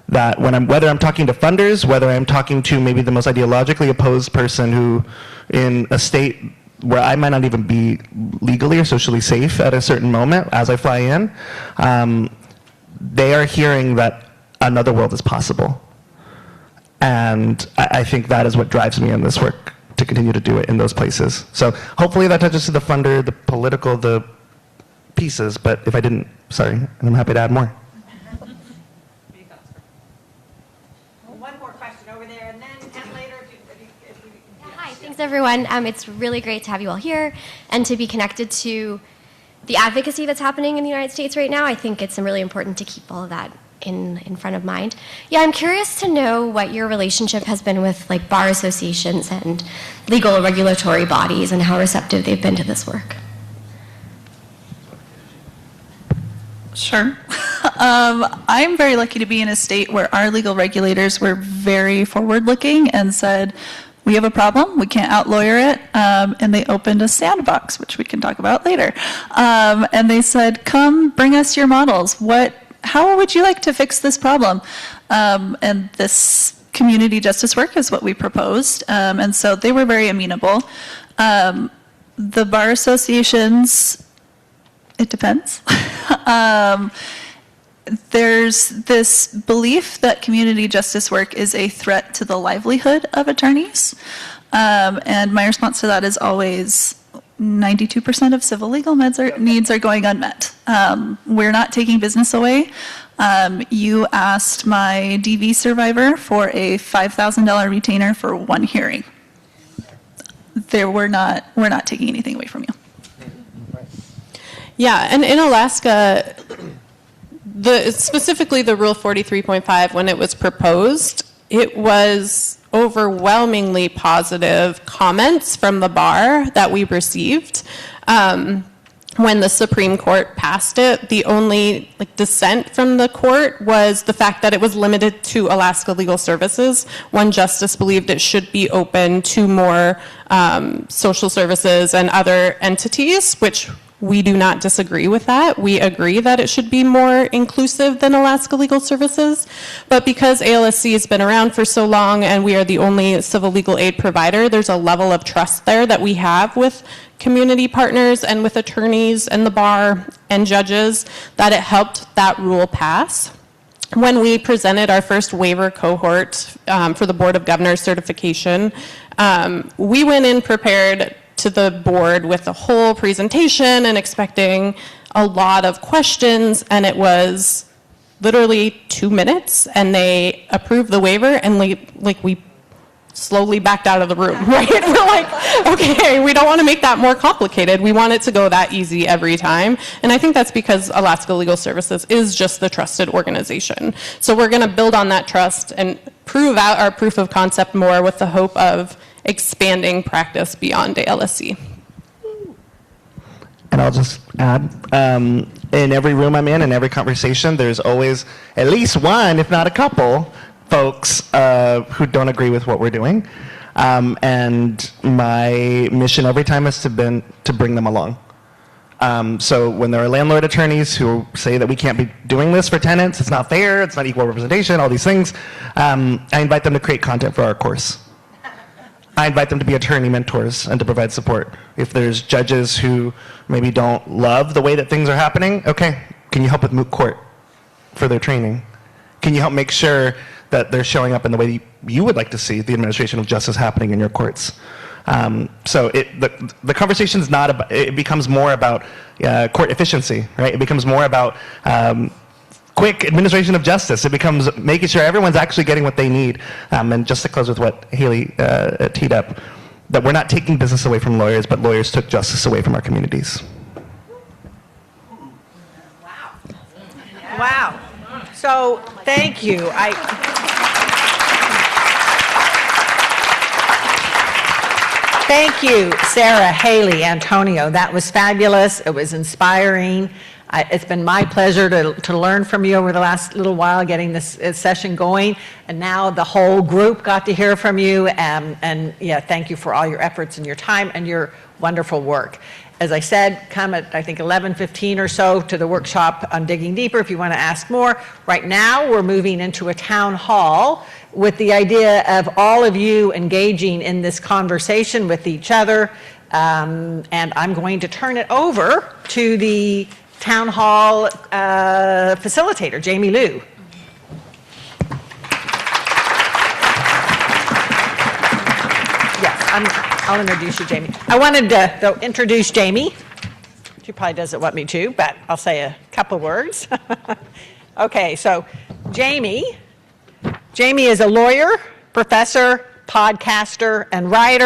That whether I'm talking to funders, whether I'm talking to maybe the most ideologically opposed person who in a state where I might not even be legally or socially safe at a certain moment as I fly in, they are hearing that another world is possible. And I think that is what drives me in this work, to continue to do it in those places. So hopefully that touches to the funder, the political, the pieces, but if I didn't, sorry, and I'm happy to add more. One more question over there, and then later if you Hi, thanks everyone. It's really great to have you all here and to be connected to the advocacy that's happening in the United States right now. I think it's really important to keep all of that in front of mind. Yeah, I'm curious to know what your relationship has been with like bar associations and legal or regulatory bodies and how receptive they've been to this work. Sure. I'm very lucky to be in a state where our legal regulators were very forward-looking and said, we have a problem, we can't out-lawyer it, and they opened a sandbox, which we can talk about later. And they said, come, bring us your models. How would you like to fix this problem? And this community justice work is what we proposed, and so they were very amenable. The bar associations, it depends. There's this belief that community justice work is a threat to the livelihood of attorneys. And my response to that is always 92% of civil legal needs are going unmet. We're not taking business away. You asked my DV survivor for a $5,000 retainer for one hearing. We're not taking anything away from you. Yeah, and in Alaska, specifically the Rule 43.5, when it was proposed, it was overwhelmingly positive comments from the bar that we received. When the Supreme Court passed it, the only dissent from the court was the fact that it was limited to Alaska Legal Services. One justice believed it should be open to more social services and other entities, which we do not disagree with that. We agree that it should be more inclusive than Alaska Legal Services. But because ALSC has been around for so long and we are the only civil legal aid provider, there's a level of trust there that we have with community partners and with attorneys and the bar and judges that it helped that rule pass. When we presented our first waiver cohort for the Board of Governors certification, we went in prepared to the board with a whole presentation and expecting a lot of questions, and it was literally 2 minutes and they approved the waiver, and we slowly backed out of the room, right? We're like, okay, we don't want to make that more complicated. We want it to go that easy every time. And I think that's because Alaska Legal Services is just the trusted organization. So we're going to build on that trust and prove out our proof of concept more with the hope of expanding practice beyond ALSC. And I'll just add, in every room I'm in every conversation, there's always at least one, if not a couple, folks who don't agree with what we're doing. And my mission every time is to bring them along. So when there are landlord attorneys who say that we can't be doing this for tenants, it's not fair, it's not equal representation, all these things, I invite them to create content for our course. I invite them to be attorney mentors and to provide support. If there's judges who maybe don't love the way that things are happening, okay, can you help with moot court for their training? Can you help make sure that they're showing up in the way you would like to see the administration of justice happening in your courts? So the conversation is not about, it becomes more about court efficiency, right? It becomes more about quick administration of justice. It becomes making sure everyone's actually getting what they need. And just to close with what Haley teed up, that we're not taking business away from lawyers, but lawyers took justice away from our communities. Wow. So thank you. Thank you, Sarah, Haley, Antonio. That was fabulous. It was inspiring. It's been my pleasure to learn from you over the last little while getting this session going. And now the whole group got to hear from you. And yeah, thank you for all your efforts and your time and your wonderful work. As I said, come at, I think, 11:15 or so to the workshop on Digging Deeper if you want to ask more. Right now, we're moving into a town hall with the idea of all of you engaging in this conversation with each other. And I'm going to turn it over to the town hall facilitator, Jamie Liu. Yes, I'll introduce you, Jamie. I wanted to, though, introduce Jamie. She probably doesn't want me to, but I'll say a couple words. Okay, so Jamie is a lawyer, professor, podcaster, and writer.